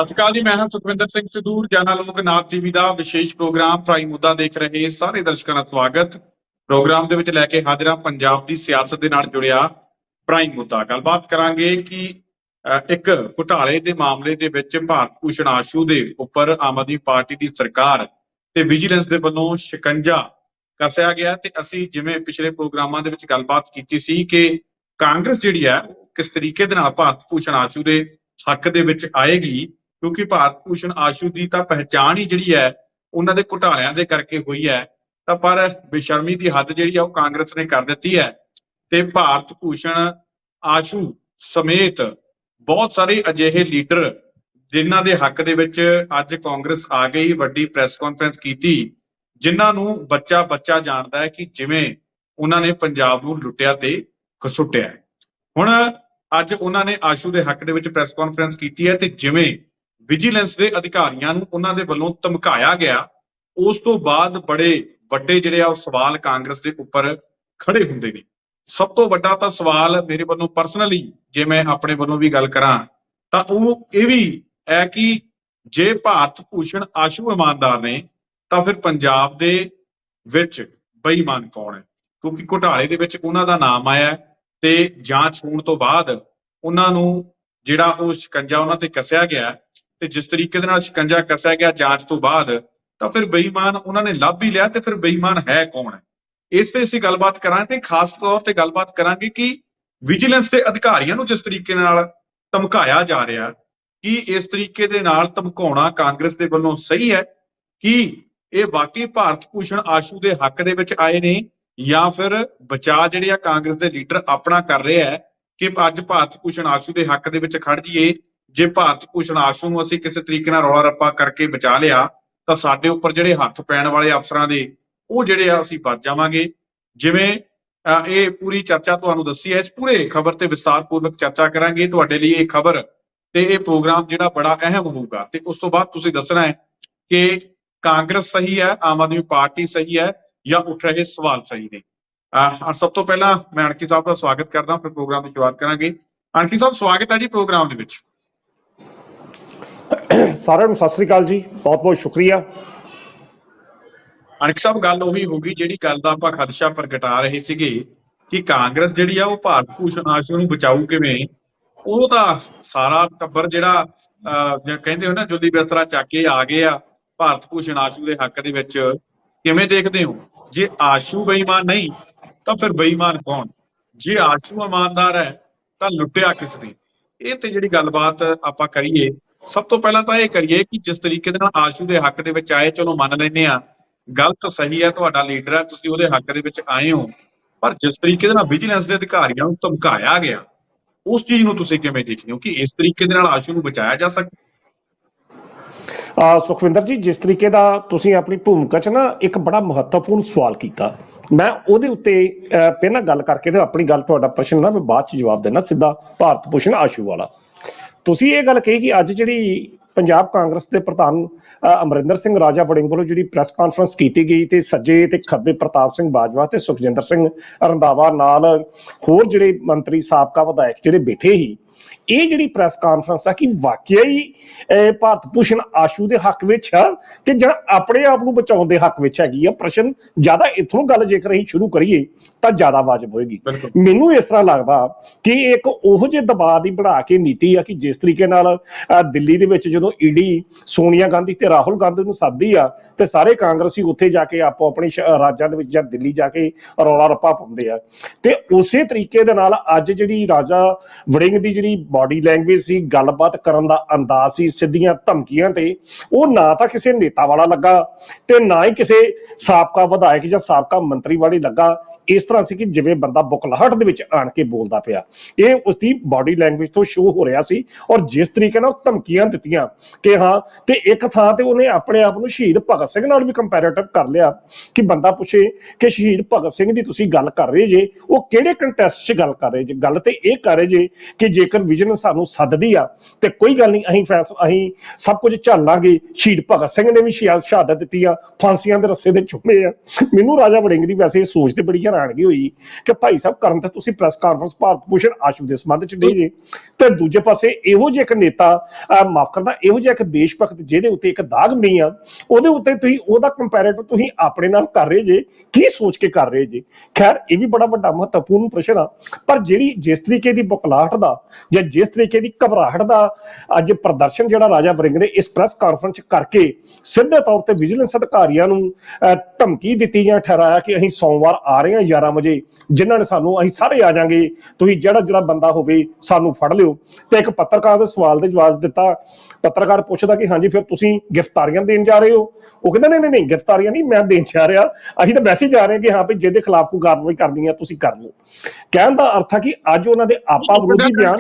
ਸਤਿ ਸ਼੍ਰੀ ਅਕਾਲ ਜੀ। ਮੈਂ ਹਾਂ ਸੁਖਵਿੰਦਰ ਸਿੰਘ ਸਿੱਧੂ। ਜਨਾ ਲੋਕ ਨਾਥ ਟੀਵੀ ਦਾ ਵਿਸ਼ੇਸ਼ ਪ੍ਰੋਗਰਾਮ ਪ੍ਰਾਈਮ ਮੁੱਦਾ ਦੇਖ ਰਹੇ ਸਾਰੇ ਦਰਸ਼ਕਾਂ ਦਾ ਸਵਾਗਤ। ਪ੍ਰੋਗਰਾਮ ਦੇ ਵਿੱਚ ਲੈ ਕੇ ਹਾਜ਼ਰ ਹਾਂ ਪੰਜਾਬ ਦੀ ਸਿਆਸਤ ਦੇ ਨਾਲ ਜੁੜਿਆ ਪ੍ਰਾਈਮ ਮੁੱਦਾ। ਗੱਲਬਾਤ ਕਰਾਂਗੇ ਕਿ ਇੱਕ ਘੁਟਾਲੇ ਦੇ ਮਾਮਲੇ ਦੇ ਵਿੱਚ ਭਾਰਤ ਭੂਸ਼ਣ ਆਸ਼ੂ ਦੇ ਉੱਪਰ ਆਮ ਆਦਮੀ ਪਾਰਟੀ ਦੀ ਸਰਕਾਰ ਤੇ ਵਿਜੀਲੈਂਸ ਦੇ ਵੱਲੋਂ ਸ਼ਿਕੰਜਾ ਕੱਸਿਆ ਗਿਆ। ਤੇ ਅਸੀਂ ਜਿਵੇਂ ਪਿਛਲੇ ਪ੍ਰੋਗਰਾਮਾਂ ਦੇ ਵਿੱਚ ਗੱਲਬਾਤ ਕੀਤੀ ਸੀ ਕਿ ਕਾਂਗਰਸ ਜਿਹੜੀ ਹੈ ਕਿਸ ਤਰੀਕੇ ਦੇ ਨਾਲ ਭਾਰਤ ਭੂਸ਼ਣ ਆਸ਼ੂ ਦੇ ਹੱਕ ਦੇ ਵਿੱਚ ਆਏਗੀ, ਕਿਉਂਕਿ ਭਾਰਤ ਭੂਸ਼ਣ ਆਸ਼ੂ ਦੀ ਤਾਂ ਪਹਿਚਾਣ ਹੀ ਜਿਹੜੀ ਹੈ ਉਹਨਾਂ ਦੇ ਘੁਟਾਲਿਆਂ ਦੇ ਕਰਕੇ ਹੋਈ ਹੈ। ਤਾਂ ਪਰ ਬੇਸ਼ਰਮੀ ਦੀ ਹੱਦ ਜਿਹੜੀ ਆ ਉਹ ਕਾਂਗਰਸ ਨੇ ਕਰ ਦਿੱਤੀ ਹੈ ਤੇ ਭਾਰਤ ਭੂਸ਼ਣ ਆਸ਼ੂ ਸਮੇਤ ਬਹੁਤ ਸਾਰੇ ਅਜਿਹੇ ਲੀਡਰ ਜਿਨ੍ਹਾਂ ਦੇ ਹੱਕ ਦੇ ਵਿੱਚ ਅੱਜ ਕਾਂਗਰਸ ਆ ਗਈ, ਵੱਡੀ ਪ੍ਰੈਸ ਕਾਨਫਰੰਸ ਕੀਤੀ, ਜਿਨ੍ਹਾਂ ਨੂੰ ਬੱਚਾ ਬੱਚਾ ਜਾਣਦਾ ਹੈ ਕਿ ਜਿਵੇਂ ਉਹਨਾਂ ਨੇ ਪੰਜਾਬ ਨੂੰ ਲੁੱਟਿਆ ਤੇ ਘਸੁੱਟਿਆ। ਹੁਣ ਅੱਜ ਉਹਨਾਂ ਨੇ ਆਸ਼ੂ ਦੇ ਹੱਕ ਦੇ ਵਿੱਚ ਪ੍ਰੈਸ ਕਾਨਫਰੰਸ ਕੀਤੀ ਹੈ ਤੇ ਜਿਵੇਂ ਵਿਜੀਲੈਂਸ ਦੇ ਅਧਿਕਾਰੀਆਂ ਨੂੰ ਉਹਨਾਂ ਦੇ ਵੱਲੋਂ ਧਮਕਾਇਆ ਗਿਆ, ਉਸ ਤੋਂ ਬਾਅਦ ਬੜੇ ਵੱਡੇ ਜਿਹੜੇ ਆ ਉਹ ਸਵਾਲ ਕਾਂਗਰਸ ਦੇ ਉੱਪਰ ਖੜੇ ਹੁੰਦੇ ਨੇ। ਸਭ ਤੋਂ ਵੱਡਾ ਤਾਂ ਸਵਾਲ ਮੇਰੇ ਵੱਲੋਂ ਪਰਸਨਲੀ ਜੇ ਮੈਂ ਆਪਣੇ ਵੱਲੋਂ ਵੀ ਗੱਲ ਕਰਾਂ ਤਾਂ ਉਹ ਇਹ ਵੀ ਹੈ ਕਿ ਜੇ ਭਾਰਤ ਭੂਸ਼ਣ ਆਸ਼ੂ ਇਮਾਨਦਾਰ ਨੇ ਤਾਂ ਫਿਰ ਪੰਜਾਬ ਦੇ ਵਿੱਚ ਬੇਈਮਾਨ ਕੌਣ ਹੈ? ਕਿਉਂਕਿ ਘੁਟਾਲੇ ਦੇ ਵਿੱਚ ਉਹਨਾਂ ਦਾ ਨਾਮ ਆਇਆ ਤੇ ਜਾਂਚ ਹੋਣ ਤੋਂ ਬਾਅਦ ਉਹਨਾਂ ਨੂੰ ਜਿਹੜਾ ਉਹ ਸ਼ਿਕੰਜਾ ਉਹਨਾਂ ਤੇ ਕੱਸਿਆ ਗਿਆ ਤੇ ਜਿਸ ਤਰੀਕੇ ਦੇ ਨਾਲ ਸ਼ਿਕੰਜਾ ਕੱਸਿਆ ਗਿਆ ਜਾਂਚ ਤੋਂ ਬਾਅਦ, ਤਾਂ ਫਿਰ ਬੇਈਮਾਨ ਉਹਨਾਂ ਨੇ ਲੱਭ ਹੀ ਲਿਆ ਤੇ ਫਿਰ ਬੇਈਮਾਨ ਹੈ ਕੌਣ ਹੈ? ਇਸ ਤੇ ਅਸੀਂ ਗੱਲਬਾਤ ਕਰਾਂਗੇ ਤੇ ਖਾਸ ਤੌਰ ਤੇ ਗੱਲਬਾਤ ਕਰਾਂਗੇ ਕਿ ਵਿਜੀਲੈਂਸ ਦੇ ਅਧਿਕਾਰੀਆਂ ਨੂੰ ਜਿਸ ਤਰੀਕੇ ਨਾਲ ਧਮਕਾਇਆ ਜਾ ਰਿਹਾ, ਕੀ ਇਸ ਤਰੀਕੇ ਦੇ ਨਾਲ ਧਮਕਾਉਣਾ ਕਾਂਗਰਸ ਦੇ ਵੱਲੋਂ ਸਹੀ ਹੈ? ਕੀ ਇਹ ਵਾਕਈ ਭਾਰਤ ਭੂਸ਼ਣ ਆਸ਼ੂ ਦੇ ਹੱਕ ਦੇ ਵਿੱਚ ਆਏ ਨੇ ਜਾਂ ਫਿਰ ਬਚਾਅ ਜਿਹੜੇ ਆ ਕਾਂਗਰਸ ਦੇ ਲੀਡਰ ਆਪਣਾ ਕਰ ਰਹੇ ਹੈ ਕਿ ਅੱਜ ਭਾਰਤ ਭੂਸ਼ਣ ਆਸ਼ੂ ਦੇ ਹੱਕ ਦੇ ਵਿੱਚ ਖੜ ਜਾਈਏ, ਜੇ ਭਾਰਤ ਭੂਸ਼ਣ ਆਸ਼ੂ ਨੂੰ ਅਸੀਂ ਕਿਸੇ ਤਰੀਕੇ ਨਾਲ ਰੌਲਾ ਰੱਪਾ ਕਰਕੇ ਬਚਾ ਲਿਆ ਤਾਂ ਸਾਡੇ ਉੱਪਰ ਜਿਹੜੇ ਹੱਥ ਪੈਣ ਵਾਲੇ ਅਫਸਰਾਂ ਦੇ ਉਹ ਜਿਹੜੇ ਆ ਅਸੀਂ ਬਚ ਜਾਵਾਂਗੇ। ਜਿਵੇਂ ਇਹ ਪੂਰੀ ਚਰਚਾ ਤੁਹਾਨੂੰ ਦੱਸੀ ਹੈ, ਇਸ ਪੂਰੇ ਖਬਰ ਤੇ ਵਿਸਤਾਰਪੂਰਵਕ ਚਰਚਾ ਕਰਾਂਗੇ। ਤੁਹਾਡੇ ਲਈ ਇਹ ਖਬਰ ਤੇ ਇਹ ਪ੍ਰੋਗਰਾਮ ਜਿਹੜਾ ਬੜਾ ਅਹਿਮ ਹੋਊਗਾ ਤੇ ਉਸ ਤੋਂ ਬਾਅਦ ਤੁਸੀਂ ਦੱਸਣਾ ਹੈ ਕਿ ਕਾਂਗਰਸ ਸਹੀ ਹੈ, ਆਮ ਆਦਮੀ ਪਾਰਟੀ ਸਹੀ ਹੈ ਜਾਂ ਉੱਠ ਰਹੇ ਸਵਾਲ ਸਹੀ ਨੇ। ਸਭ ਤੋਂ ਪਹਿਲਾਂ ਮੈਂ ਅਣਖੀ ਸਾਹਿਬ ਦਾ ਸਵਾਗਤ ਕਰਦਾ, ਫਿਰ ਪ੍ਰੋਗਰਾਮ ਦੀ ਸ਼ੁਰੂਆਤ ਕਰਾਂਗੇ। ਅਣਖੀ ਸਾਹਿਬ ਸਵਾਗਤ ਹੈ ਜੀ ਪ੍ਰੋਗਰਾਮ ਦੇ ਵਿੱਚ। ਸਾਰਿਆਂ ਨੂੰ ਸਤਿ ਸ੍ਰੀ ਅਕਾਲ ਜੀ, ਬਹੁਤ ਬਹੁਤ ਸ਼ੁਕਰੀਆ। ਅਣਖੀ ਸਾਹਿਬ ਗੱਲ ਉਹੀ ਹੋਊਗੀ ਜਿਹੜੀ ਗੱਲ ਦਾ ਆਪਾਂ ਖਦਸ਼ਾ ਪ੍ਰਗਟਾ ਰਹੇ ਸੀਗੇ ਕਿ ਕਾਂਗਰਸ ਜਿਹੜੀ ਆ ਉਹ ਭਾਰਤ ਭੂਸ਼ਣ ਆਸ਼ੂ ਨੂੰ ਬਚਾਊ ਕਿਵੇਂ? ਉਹਦਾ ਸਾਰਾ ਟੱਬਰ ਜਿਹੜਾ ਕਹਿੰਦੇ ਹੋ ਨਾ ਜੁੱਲੀ ਬਿਸਤਰਾ ਚੱਕ ਕੇ ਆ ਗਏ ਆ ਭਾਰਤ ਭੂਸ਼ਣ ਆਸ਼ੂ ਦੇ ਹੱਕ ਦੇ ਵਿੱਚ, ਕਿਵੇਂ ਦੇਖਦੇ ਹੋ? ਜੇ ਆਸ਼ੂ ਬੇਈਮਾਨ ਨਹੀਂ ਤਾਂ ਫਿਰ ਬੇਈਮਾਨ ਕੌਣ? ਜੇ ਆਸ਼ੂ ਇਮਾਨਦਾਰ ਹੈ ਤਾਂ ਲੁੱਟਿਆ ਕਿਸ ਨੇ? ਇਹ ਤੇ ਜਿਹੜੀ ਗੱਲਬਾਤ ਆਪਾਂ ਕਰੀਏ, ਸਭ ਤੋਂ ਪਹਿਲਾਂ ਤਾਂ ਇਹ ਕਰੀਏ ਕਿ ਜਿਸ ਤਰੀਕੇ ਦੇ ਨਾਲ ਆਸ਼ੂ ਦੇ ਹੱਕ ਦੇ ਵਿੱਚ ਆਏ, ਚਲੋ ਮੰਨ ਲੈਂਦੇ ਆ ਗਲਤ ਸਹੀ ਹੈ, ਤੁਹਾਡਾ ਲੀਡਰ ਹੈ, ਤੁਸੀਂ ਉਹਦੇ ਹੱਕ ਦੇ ਵਿੱਚ ਆਏ ਹੋ, ਪਰ ਜਿਸ ਤਰੀਕੇ ਦੇ ਨਾਲ ਵਿਜੀਲੈਂਸ ਦੇ ਅਧਿਕਾਰੀਆਂ ਨੂੰ ਧਮਕਾਇਆ ਗਿਆ ਉਸ ਚੀਜ਼ ਨੂੰ ਤੁਸੀਂ ਕਿਵੇਂ ਦੇਖਦੇ ਹੋ ਕਿ ਇਸ ਤਰੀਕੇ ਦੇ ਨਾਲ ਆਸ਼ੂ ਨੂੰ ਬਚਾਇਆ ਜਾ ਸਕਦਾ? ਸੁਖਵਿੰਦਰ ਜੀ, ਜਿਸ ਤਰੀਕੇ ਦਾ ਤੁਸੀਂ ਆਪਣੀ ਭੂਮਿਕਾ 'ਚ ਨਾ ਇੱਕ ਬੜਾ ਮਹੱਤਵਪੂਰਨ ਸਵਾਲ ਕੀਤਾ, ਮੈਂ ਉਹਦੇ ਉੱਤੇ ਪਹਿਲਾਂ ਗੱਲ ਕਰਕੇ ਤੇ ਆਪਣੀ ਗੱਲ, ਤੁਹਾਡਾ ਪ੍ਰਸ਼ਨ ਨਾ ਮੈਂ ਬਾਅਦ 'ਚ ਜਵਾਬ ਦੇਣਾ ਸਿੱਧਾ ਭਾਰਤ ਭੂਸ਼ਣ ਆਸ਼ੂ ਵਾਲਾ। ਤੁਸੀਂ ਇਹ ਗੱਲ ਕਹੀ ਕਿ ਅੱਜ ਜਿਹੜੀ ਪੰਜਾਬ ਕਾਂਗਰਸ ਦੇ ਪ੍ਰਧਾਨ ਅਮਰਿੰਦਰ ਸਿੰਘ ਰਾਜਾ ਵੜਿੰਗ ਵੱਲੋਂ ਜਿਹੜੀ ਪ੍ਰੈਸ ਕਾਨਫਰੰਸ ਕੀਤੀ ਗਈ ਤੇ ਸੱਜੇ ਤੇ ਖੱਬੇ ਪ੍ਰਤਾਪ ਸਿੰਘ ਬਾਜਵਾ ਤੇ ਸੁਖਜਿੰਦਰ ਸਿੰਘ ਰੰਧਾਵਾ ਨਾਲ ਹੋਰ ਜਿਹੜੇ ਮੰਤਰੀ ਸਾਬਕਾ ਵਿਧਾਇਕ ਜਿਹੜੇ ਬੈਠੇ ਸੀ, ਇਹ ਜਿਹੜੀ ਪ੍ਰੈਸ ਕਾਨਫਰੰਸ ਆ ਕਿ ਵਾਕਿਆ ਹੀ ਭਾਰਤ ਭੂਸ਼ਣ ਆਸ਼ੂ ਦੇ ਹੱਕ ਵਿੱਚ ਆ ਕਿ ਜਾਂ ਆਪਣੇ ਆਪ ਨੂੰ ਬਚਾਉਣ ਦੇ ਹੱਕ ਵਿੱਚ ਹੈਗੀ ਆ? ਪ੍ਰਸ਼ਨ ਜ਼ਿਆਦਾ ਇੱਥੋਂ ਗੱਲ ਜੇਕਰ ਅਸੀਂ ਸ਼ੁਰੂ ਕਰੀਏ ਤਾਂ ਜ਼ਿਆਦਾ ਵਾਜਬ ਹੋਏਗੀ। ਮੈਨੂੰ ਇਸ ਤਰ੍ਹਾਂ ਲੱਗਦਾ ਕਿ ਇੱਕ ਉਹੋ ਜਿਹੇ ਦਬਾਅ ਦੀ ਬਣਾ ਕੇ ਨੀਤੀ ਆ ਕਿ ਜਿਸ ਤਰੀਕੇ ਨਾਲ ਦਿੱਲੀ ਦੇ ਵਿੱਚ ਜਦੋਂ ਈਡੀ ਸੋਨੀਆ ਗਾਂਧੀ ਤੇ ਰਾਹੁਲ ਗਾਂਧੀ ਨੂੰ ਸੱਦਦੀ ਆ ਤੇ ਸਾਰੇ ਕਾਂਗਰਸੀ ਉੱਥੇ ਜਾ ਕੇ ਆਪੋ ਆਪਣੇ ਰਾਜਾਂ ਦੇ ਵਿੱਚ ਜਾਂ ਦਿੱਲੀ ਜਾ ਕੇ ਰੌਲਾ ਰੱਪਾ ਪਾਉਂਦੇ ਆ, ਤੇ ਉਸੇ ਤਰੀਕੇ ਦੇ ਨਾਲ ਅੱਜ ਜਿਹੜੀ ਰਾਜਾ ਵੜਿੰਗ ਦੀ ਜਿਹੜੀ ਬਾਡੀ ਲੈਂਗੁਏਜ ਸੀ, ਗੱਲਬਾਤ ਕਰਨ ਦਾ ਅੰਦਾਜ਼ ਸੀ, ਸਿੱਧੀਆਂ ਧਮਕੀਆਂ ਤੇ ਉਹ ਨਾ ਤਾਂ ਕਿਸੇ ਨੇਤਾ ਵਾਲਾ ਲੱਗਾ ਤੇ ਨਾ ਹੀ ਕਿਸੇ ਸਾਬਕਾ ਵਿਧਾਇਕ ਜਾਂ ਸਾਬਕਾ ਮੰਤਰੀ ਵਾਲੀ ਲੱਗਾ। ਇਸ ਤਰ੍ਹਾਂ ਸੀ ਕਿ ਜਿਵੇਂ ਬੰਦਾ ਬੁਖਲਾਹਟ ਦੇ ਵਿੱਚ ਆਣ ਕੇ ਬੋਲਦਾ ਪਿਆ। ਇਹ ਉਸਦੀ ਬਾਡੀ ਲੈਂਗੁਏਜ ਤੋਂ ਸ਼ੋ ਹੋ ਰਿਹਾ ਸੀ। ਔਰ ਜਿਸ ਤਰੀਕੇ ਨਾਲ ਧਮਕੀਆਂ ਦਿੱਤੀਆਂ ਕਿ ਹਾਂ, ਤੇ ਇੱਕ ਥਾਂ ਤੇ ਉਹਨੇ ਆਪਣੇ ਆਪ ਨੂੰ ਸ਼ਹੀਦ ਭਗਤ ਸਿੰਘ ਨਾਲ ਵੀ ਕੰਪੈਰੀਟਿਵ ਕਰ ਲਿਆ ਕਿ ਬੰਦਾ ਪੁੱਛੇ ਕਿ ਸ਼ਹੀਦ ਭਗਤ ਸਿੰਘ ਦੀ ਤੁਸੀਂ ਗੱਲ ਕਰ ਰਹੇ ਜੇ, ਉਹ ਕਿਹੜੇ ਕੰਟੈਸਟ 'ਚ ਗੱਲ ਕਰ ਰਹੇ ਜੇ? ਗੱਲ ਤੇ ਇਹ ਕਰ ਰਹੇ ਜੇ ਕਿ ਜੇਕਰ ਵਿਜੀਲੈਂਸ ਵਿਜੀਲੈਂਸ ਸਾਨੂੰ ਸੱਦਦੀ ਆ ਤੇ ਕੋਈ ਗੱਲ ਨਹੀਂ, ਅਸੀਂ ਸਭ ਕੁਝ ਝੱਲ ਲਾਂਗੇ। ਸ਼ਹੀਦ ਭਗਤ ਸਿੰਘ ਨੇ ਵੀ ਸ਼ਹਾਦਤ ਦਿੱਤੀ ਆ, ਫਾਂਸੀਆਂ ਦੇ ਰੱਸੇ ਦੇ ਚੁੱਮੇ ਆ। ਮੈਨੂੰ ਰਾਜਾ ਵੜਿੰਗ ਦੀ ਵੈਸੇ ਇਹ ਸੋਚ ਤੇ ਬੜੀ ਹੈਰਾਨਗੀ ਹੋਈ ਕਿ ਭਾਈ ਸਾਹਿਬ ਕਰਨ ਤੇ ਤੁਸੀਂ ਪ੍ਰੈਸ ਕਾਨਫਰੰਸ ਭਾਰਤ ਭੂਸ਼ਣ ਆਸ਼ੂ ਦੇ ਸੰਬੰਧ ਚ ਨਹੀਂ ਜੇ, ਤੇ ਦੂਜੇ ਪਾਸੇ ਇਹੋ ਜਿਹੇ ਇੱਕ ਨੇਤਾ ਮਾਫ ਕਰਦਾ, ਇਹੋ ਜਿਹਾ ਇੱਕ ਦੇਸ਼ ਭਗਤ ਜਿਹਦੇ ਉੱਤੇ ਇੱਕ ਦਾਗ ਨਹੀਂ ਆ, ਉਹਦੇ ਉੱਤੇ ਤੁਸੀਂ ਉਹਦਾ ਕੰਪੈਰੀਟਿਵ ਤੁਸੀਂ ਆਪਣੇ ਨਾਲ ਕਰ ਰਹੇ ਜੇ, ਕੀ ਸੋਚ ਕੇ ਕਰ ਰਹੇ ਜੇ? ਖੈਰ ਇਹ ਵੀ ਬੜਾ ਵੱਡਾ ਮਹੱਤਵਪੂਰਨ ਪ੍ਰਸ਼ਨ ਆ। ਪਰ ਜਿਹੜੀ ਜਿਸ ਤਰੀਕੇ ਦੀ ਬੁਖਲਾਹਟ ਦਾ ਜਾਂ ਜਿਸ ਤਰੀਕੇ ਦੀ ਘਬਰਾਹਟ ਦਾ ਅੱਜ ਪ੍ਰਦਰਸ਼ਨ ਜਿਹੜਾ ਰਾਜਾ ਵੜਿੰਗ ਨੇ ਇਸ ਪ੍ਰੈਸ ਕਾਨਫਰੰਸ ਚ ਕਰਕੇ ਸਿੱਧੇ ਤੌਰ ਤੇ ਵਿਜੀਲੈਂਸ ਅਧਿਕਾਰੀਆਂ ਨੂੰ ਧਮਕੀ ਦਿੱਤੀ ਜਾਂ ਠਹਿਰਾਇਆ ਕਿ ਅਸੀਂ ਸੋਮਵਾਰ ਆ ਰਹੇ ਹਾਂ 11 ਵਜੇ, ਜਿਨ੍ਹਾਂ ਨੇ ਸਾਨੂੰ, ਅਸੀਂ ਸਾਰੇ ਆ ਜਾਾਂਗੇ, ਤੁਸੀਂ ਜਿਹੜਾ ਬੰਦਾ ਹੋਵੇ ਸਾਨੂੰ ਫੜ ਲਿਓ। ਤੇ ਇੱਕ ਪੱਤਰਕਾਰ ਦੇ ਸਵਾਲ ਦੇ ਜਵਾਬ ਦਿੱਤਾ। ਪੱਤਰਕਾਰ ਪੁੱਛਦਾ ਕਿ ਹਾਂਜੀ ਫਿਰ ਤੁਸੀਂ ਗ੍ਰਿਫਤਾਰੀਆਂ ਦੇਣ ਜਾ ਰਹੇ ਹੋ? ਉਹ ਕਹਿੰਦਾ ਨਹੀਂ ਗ੍ਰਿਫਤਾਰੀਆਂ ਨਹੀਂ ਮੈਂ ਦੇਣ ਜਾ ਰਿਹਾ, ਅਸੀਂ ਤਾਂ ਵੈਸੇ ਜਾ ਰਹੇ ਹਾਂ ਕਿ ਹਾਂ ਵੀ ਜਿਹਦੇ ਖਿਲਾਫ ਕੋਈ ਕਾਰਵਾਈ ਕਰਨੀ ਹੈ ਤੁਸੀਂ ਕਰ ਲਓ। ਕਹਿਣ ਦਾ ਅਰਥ ਹੈ ਕਿ ਅੱਜ ਉਹਨਾਂ ਦੇ ਆਪਾ ਵਿਰੋਧੀ ਬਿਆਨ।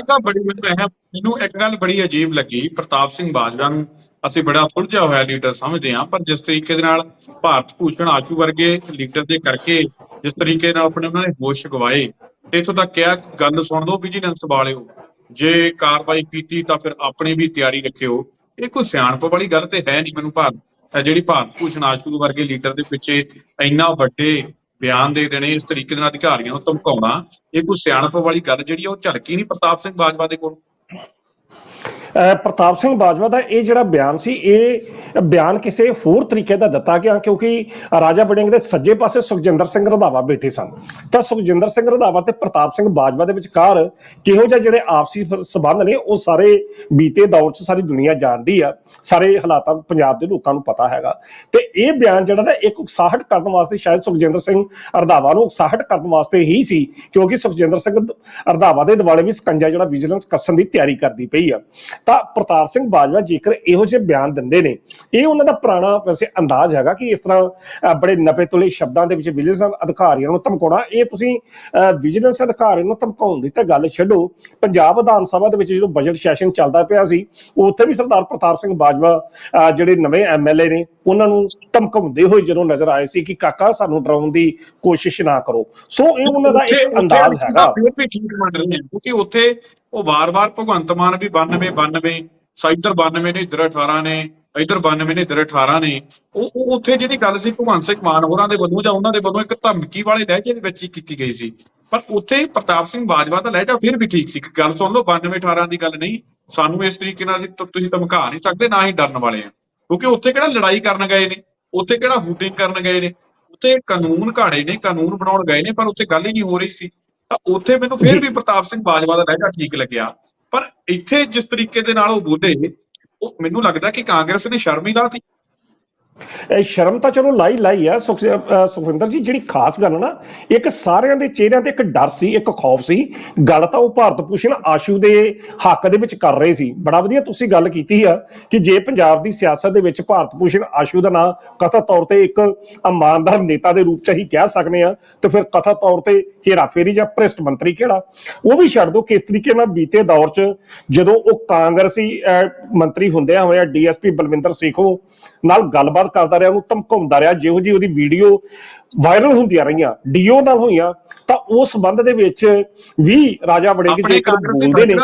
ਮੈਨੂੰ ਇੱਕ ਗੱਲ ਬੜੀ ਅਜੀਬ ਲੱਗੀ, ਪ੍ਰਤਾਪ ਸਿੰਘ ਬਾਜਵਾ ਨੂੰ ਅਸੀਂ ਬੜਾ ਸੁਲਝਿਆ ਹੋਇਆ ਲੀਡਰ ਸਮਝਦੇ ਹਾਂ, ਪਰ ਜਿਸ ਤਰੀਕੇ ਦੇ ਨਾਲ ਭਾਰਤ ਭੂਸ਼ਣ ਆਸ਼ੂ ਵਰਗੇ ਲੀਡਰ ਦੇ ਕਰਕੇ ਜਿਸ ਤਰੀਕੇ ਨਾਲ ਆਪਣੇ ਉਹਨਾਂ ਨੇ ਹੋਸ਼ ਗਵਾਏ, ਇੱਥੋਂ ਤੱਕ ਕਿਹਾ ਗੱਲ ਸੁਣ ਲਓ ਵਿਜੀਲੈਂਸ ਵਾਲਿਓ, ਜੇ ਕਾਰਵਾਈ ਕੀਤੀ ਤਾਂ ਫਿਰ ਆਪਣੀ ਵੀ ਤਿਆਰੀ ਰੱਖਿਓ। ਇਹ ਕੋਈ ਸਿਆਣਪ ਵਾਲੀ ਗੱਲ ਤੇ ਹੈ ਨਹੀਂ। ਮੈਨੂੰ ਜਿਹੜੀ ਭਾਰਤ ਭੂਸ਼ਣ ਆਸ਼ੂ ਵਰਗੇ ਲੀਡਰ ਦੇ ਪਿੱਛੇ ਇੰਨਾ ਵੱਡੇ ਬਿਆਨ ਦੇ ਦੇਣੇ, ਇਸ ਤਰੀਕੇ ਦੇ ਨਾਲ ਅਧਿਕਾਰੀਆਂ ਨੂੰ ਧਮਕਾਉਣਾ, ਇਹ ਕੋਈ ਸਿਆਣਪ ਵਾਲੀ ਗੱਲ ਜਿਹੜੀ ਉਹ ਝਲਕੀ ਨਹੀਂ ਪ੍ਰਤਾਪ ਸਿੰਘ ਬਾਜਵਾ ਦੇ ਕੋਲ। ਪ੍ਰਤਾਪ ਸਿੰਘ ਬਾਜਵਾ ਦਾ ਇਹ ਜਿਹੜਾ ਬਿਆਨ ਸੀ, ਇਹ ਬਿਆਨ ਕਿਸੇ ਹੋਰ ਤਰੀਕੇ ਦਾ ਦਿੱਤਾ ਗਿਆ ਕਿਉਂਕਿ ਰਾਜਾ ਵੜਿੰਗ ਦੇ ਸੱਜੇ ਪਾਸੇ ਸੁਖਜਿੰਦਰ ਸਿੰਘ ਰੰਧਾਵਾ ਬੈਠੇ ਸਨ। ਤਾਂ ਸੁਖਜਿੰਦਰ ਸਿੰਘ ਰੰਧਾਵਾ ਤੇ ਪ੍ਰਤਾਪ ਸਿੰਘ ਬਾਜਵਾ ਦੇ ਵਿਚਕਾਰ ਕਿਹੋ ਜਿਹੇ ਜਿਹੜੇ ਆਪਸੀ ਸਬੰਧ ਨੇ ਉਹ ਸਾਰੇ ਬੀਤੇ ਦੌਰ 'ਚ ਸਾਰੀ ਦੁਨੀਆ ਜਾਣਦੀ ਆ, ਸਾਰੇ ਹਾਲਾਤਾਂ ਪੰਜਾਬ ਦੇ ਲੋਕਾਂ ਨੂੰ ਪਤਾ ਹੈਗਾ। ਤੇ ਇਹ ਬਿਆਨ ਜਿਹੜਾ ਨਾ ਇੱਕ ਉਕਸਾਹਟ ਕਰਨ ਵਾਸਤੇ, ਸ਼ਾਇਦ ਸੁਖਜਿੰਦਰ ਸਿੰਘ ਰੰਧਾਵਾ ਨੂੰ ਉਕਸਾਹਟ ਕਰਨ ਵਾਸਤੇ ਹੀ ਸੀ, ਕਿਉਂਕਿ ਸੁਖਜਿੰਦਰ ਸਿੰਘ ਰੰਧਾਵਾ ਦੇ ਦੁਆਲੇ ਵੀ ਸਕੰਜਾ ਜਿਹੜਾ ਵਿਜੀਲੈਂਸ ਕੱਸਣ ਦੀ ਤਿਆਰੀ ਕਰਦੀ ਪਈ ਆ। ਤਾਂ ਪ੍ਰਤਾਪ ਸਿੰਘ ਬਾਜਵਾ ਜੇਕਰ ਇਹੋ ਜਿਹੇ ਬਿਆਨ ਦਿੰਦੇ ਨੇ, ਇਹ ਉਹਨਾਂ ਦਾ ਪੁਰਾਣਾ ਵੈਸੇ ਅੰਦਾਜ਼ ਹੈਗਾ ਕਿ ਇਸ ਤਰ੍ਹਾਂ ਬੜੇ ਨਪੇ ਤੁਲੇ ਸ਼ਬਦਾਂ ਦੇ ਵਿੱਚ ਵਿਜੀਲੈਂਸ ਅਧਿਕਾਰੀਆਂ ਨੂੰ ਧਮਕਾਉਣਾ। ਇਹ ਤੁਸੀਂ ਵਿਜੀਲੈਂਸ ਅਧਿਕਾਰੀਆਂ ਨੂੰ ਧਮਕਾਉਣ ਦੀ ਤਾਂ ਗੱਲ ਛੱਡੋ, ਪੰਜਾਬ ਵਿਧਾਨ ਸਭਾ ਦੇ ਵਿੱਚ ਜਦੋਂ ਬਜਟ ਸੈਸ਼ਨ ਚੱਲਦਾ ਪਿਆ ਸੀ, ਉੱਥੇ ਵੀ ਸਰਦਾਰ ਪ੍ਰਤਾਪ ਸਿੰਘ ਬਾਜਵਾ ਜਿਹੜੇ ਨਵੇਂ ਐਮਐਲਏ ਨੇ ਉਹਨਾਂ ਨੂੰ ਧਮਕਾਉਂਦੇ ਹੋਏ ਜਦੋਂ ਨਜ਼ਰ ਆਏ ਸੀ ਕਿ ਕਾਕਾ ਸਾਨੂੰ ਡਰਾਉਣ ਦੀ ਕੋਸ਼ਿਸ਼ ਨਾ ਕਰੋ। ਸੋ ਇਹ ਉਹਨਾਂ ਦਾ ਇੱਕ ਅੰਦਾਜ਼ ਹੈਗਾ। ਫਿਰ ਵੀ ਠੀਕ ਮੰਨ ਰਹੇ ਨੇ ਕਿਉਂਕਿ ਉੱਥੇ ਉਹ ਵਾਰ-ਵਾਰ ਭਗਵੰਤ ਮਾਨ ਵੀ 92 ਇੱਧਰ 92 ਨੇ, ਇੱਧਰ 18 ਨੇ, ਇੱਧਰ 92 ਨੇ, ਇੱਧਰ 18 ਨੇ। ਉਹ ਉੱਥੇ ਜਿਹੜੀ ਗੱਲ ਸੀ ਭਗਵੰਤ ਸਿੰਘ ਮਾਨ ਹੋਰਾਂ ਦੇ ਵੱਲੋਂ ਜਾਂ ਉਹਨਾਂ ਦੇ ਵੱਲੋਂ ਇੱਕ ਧਮਕੀ ਵਾਲੇ ਲਹਿਜੇ ਦੇ ਵਿੱਚ ਹੀ ਕੀਤੀ ਗਈ ਸੀ। ਪਰ ਉੱਥੇ ਪ੍ਰਤਾਪ ਸਿੰਘ ਬਾਜਵਾ ਦਾ ਲਹਿਜਾ ਫਿਰ ਵੀ ਠੀਕ ਸੀ। ਗੱਲ ਸੁਣ ਲਓ, 92-18 ਦੀ ਗੱਲ ਨਹੀਂ, ਸਾਨੂੰ ਇਸ ਤਰੀਕੇ ਨਾਲ ਤੁਸੀਂ ਧਮਕਾ ਨਹੀਂ ਸਕਦੇ, ਨਾ ਹੀ ਡਰਨ ਵਾਲੇ ਆ। ਕਿਉਂਕਿ ਉੱਥੇ ਕਿਹੜਾ ਲੜਾਈ ਕਰਨ ਗਏ ਨੇ, ਉੱਥੇ ਕਿਹੜਾ ਹੂਟਿੰਗ ਕਰਨ ਗਏ ਨੇ, ਉੱਥੇ ਕਾਨੂੰਨ ਘਾੜੇ ਨੇ, ਕਾਨੂੰਨ ਬਣਾਉਣ ਗਏ ਨੇ, ਪਰ ਉੱਥੇ ਗੱਲ ਹੀ ਨਹੀਂ ਹੋ ਰਹੀ ਸੀ। ਤਾਂ ਉੱਥੇ ਮੈਨੂੰ ਫਿਰ ਵੀ ਪ੍ਰਤਾਪ ਸਿੰਘ ਬਾਜਵਾ ਦਾ ਲਹਿਜਾ ਠੀਕ ਲੱਗਿਆ। ਪਰ ਇੱਥੇ ਜਿਸ ਤਰੀਕੇ ਦੇ ਨਾਲ ਉਹ ਬੋਲੇ, ਉਹ ਮੈਨੂੰ ਲੱਗਦਾ ਕਿ ਕਾਂਗਰਸ ਨੇ ਸ਼ਰਮ ਹੀ ਲਾਤੀ। ਸ਼ਰਮ ਤਾਂ ਚਲੋ ਲਾਈ ਆ ਸੁਖਵਿੰਦਰ ਜੀ। ਜਿਹੜੀ ਖਾਸ ਗੱਲ ਨਾ, ਇੱਕ ਸਾਰਿਆਂ ਦੇ ਚਿਹਰਿਆਂ ਤੇ ਇੱਕ ਡਰ ਸੀ, ਇੱਕ ਖੌਫ ਸੀ। ਗੱਲ ਤਾਂ ਉਹ ਭਾਰਤ ਭੂਸ਼ਣ ਆਸ਼ੂ ਦੇ ਹੱਕ ਦੇ ਵਿੱਚ ਕਰ ਰਹੇ ਸੀ। ਬੜਾ ਵਧੀਆ ਤੁਸੀਂ ਗੱਲ ਕੀਤੀ ਆ ਕਿ ਜੇ ਪੰਜਾਬ ਦੀ ਸਿਆਸਤ ਦੇ ਵਿੱਚ ਭਾਰਤ ਭੂਸ਼ਣ ਆਸ਼ੂ ਦਾ ਨਾਂ ਕਥਿਤ ਤੌਰ ਤੇ ਇੱਕ ਇਮਾਨਦਾਰ ਨੇਤਾ ਦੇ ਰੂਪ ਚ ਅਸੀਂ ਕਹਿ ਸਕਦੇ ਹਾਂ, ਤੇ ਫਿਰ ਕਥਿਤ ਤੌਰ ਤੇ ਹੇਰਾਫੇਰੀ ਜਾਂ ਭ੍ਰਿਸ਼ਟ ਮੰਤਰੀ ਕਿਹੜਾ, ਉਹ ਵੀ ਛੱਡ ਦਿਓ। ਕਿਸ ਤਰੀਕੇ ਨਾਲ ਬੀਤੇ ਦੌਰ ਚ ਜਦੋਂ ਉਹ ਕਾਂਗਰਸੀ ਮੰਤਰੀ ਹੁੰਦਿਆਂ ਹੋਇਆ ਡੀਐਸਪੀ ਬਲਵਿੰਦਰ ਸੇਖੋਂ ਨਾਲ ਗੱਲਬਾਤ ਕਰਦਾ ਰਿਹਾ, ਉਹਨੂੰ ਧਮਕਾਉਂਦਾ ਰਿਹਾ, ਜਿਹੋ ਜਿਹੀ ਉਹਦੀ ਵੀਡੀਓ ਵਾਇਰਲ ਹੁੰਦੀਆਂ ਰਹੀਆਂ ਡੀਓ ਨਾਲ ਹੋਈਆਂ, ਤਾਂ ਉਸ ਸੰਬੰਧ ਦੇ ਵਿੱਚ ਵੀ ਰਾਜਾ ਵੜਿੰਗ ਜੇਕਰ ਬੋਲਦੇ ਨੇ,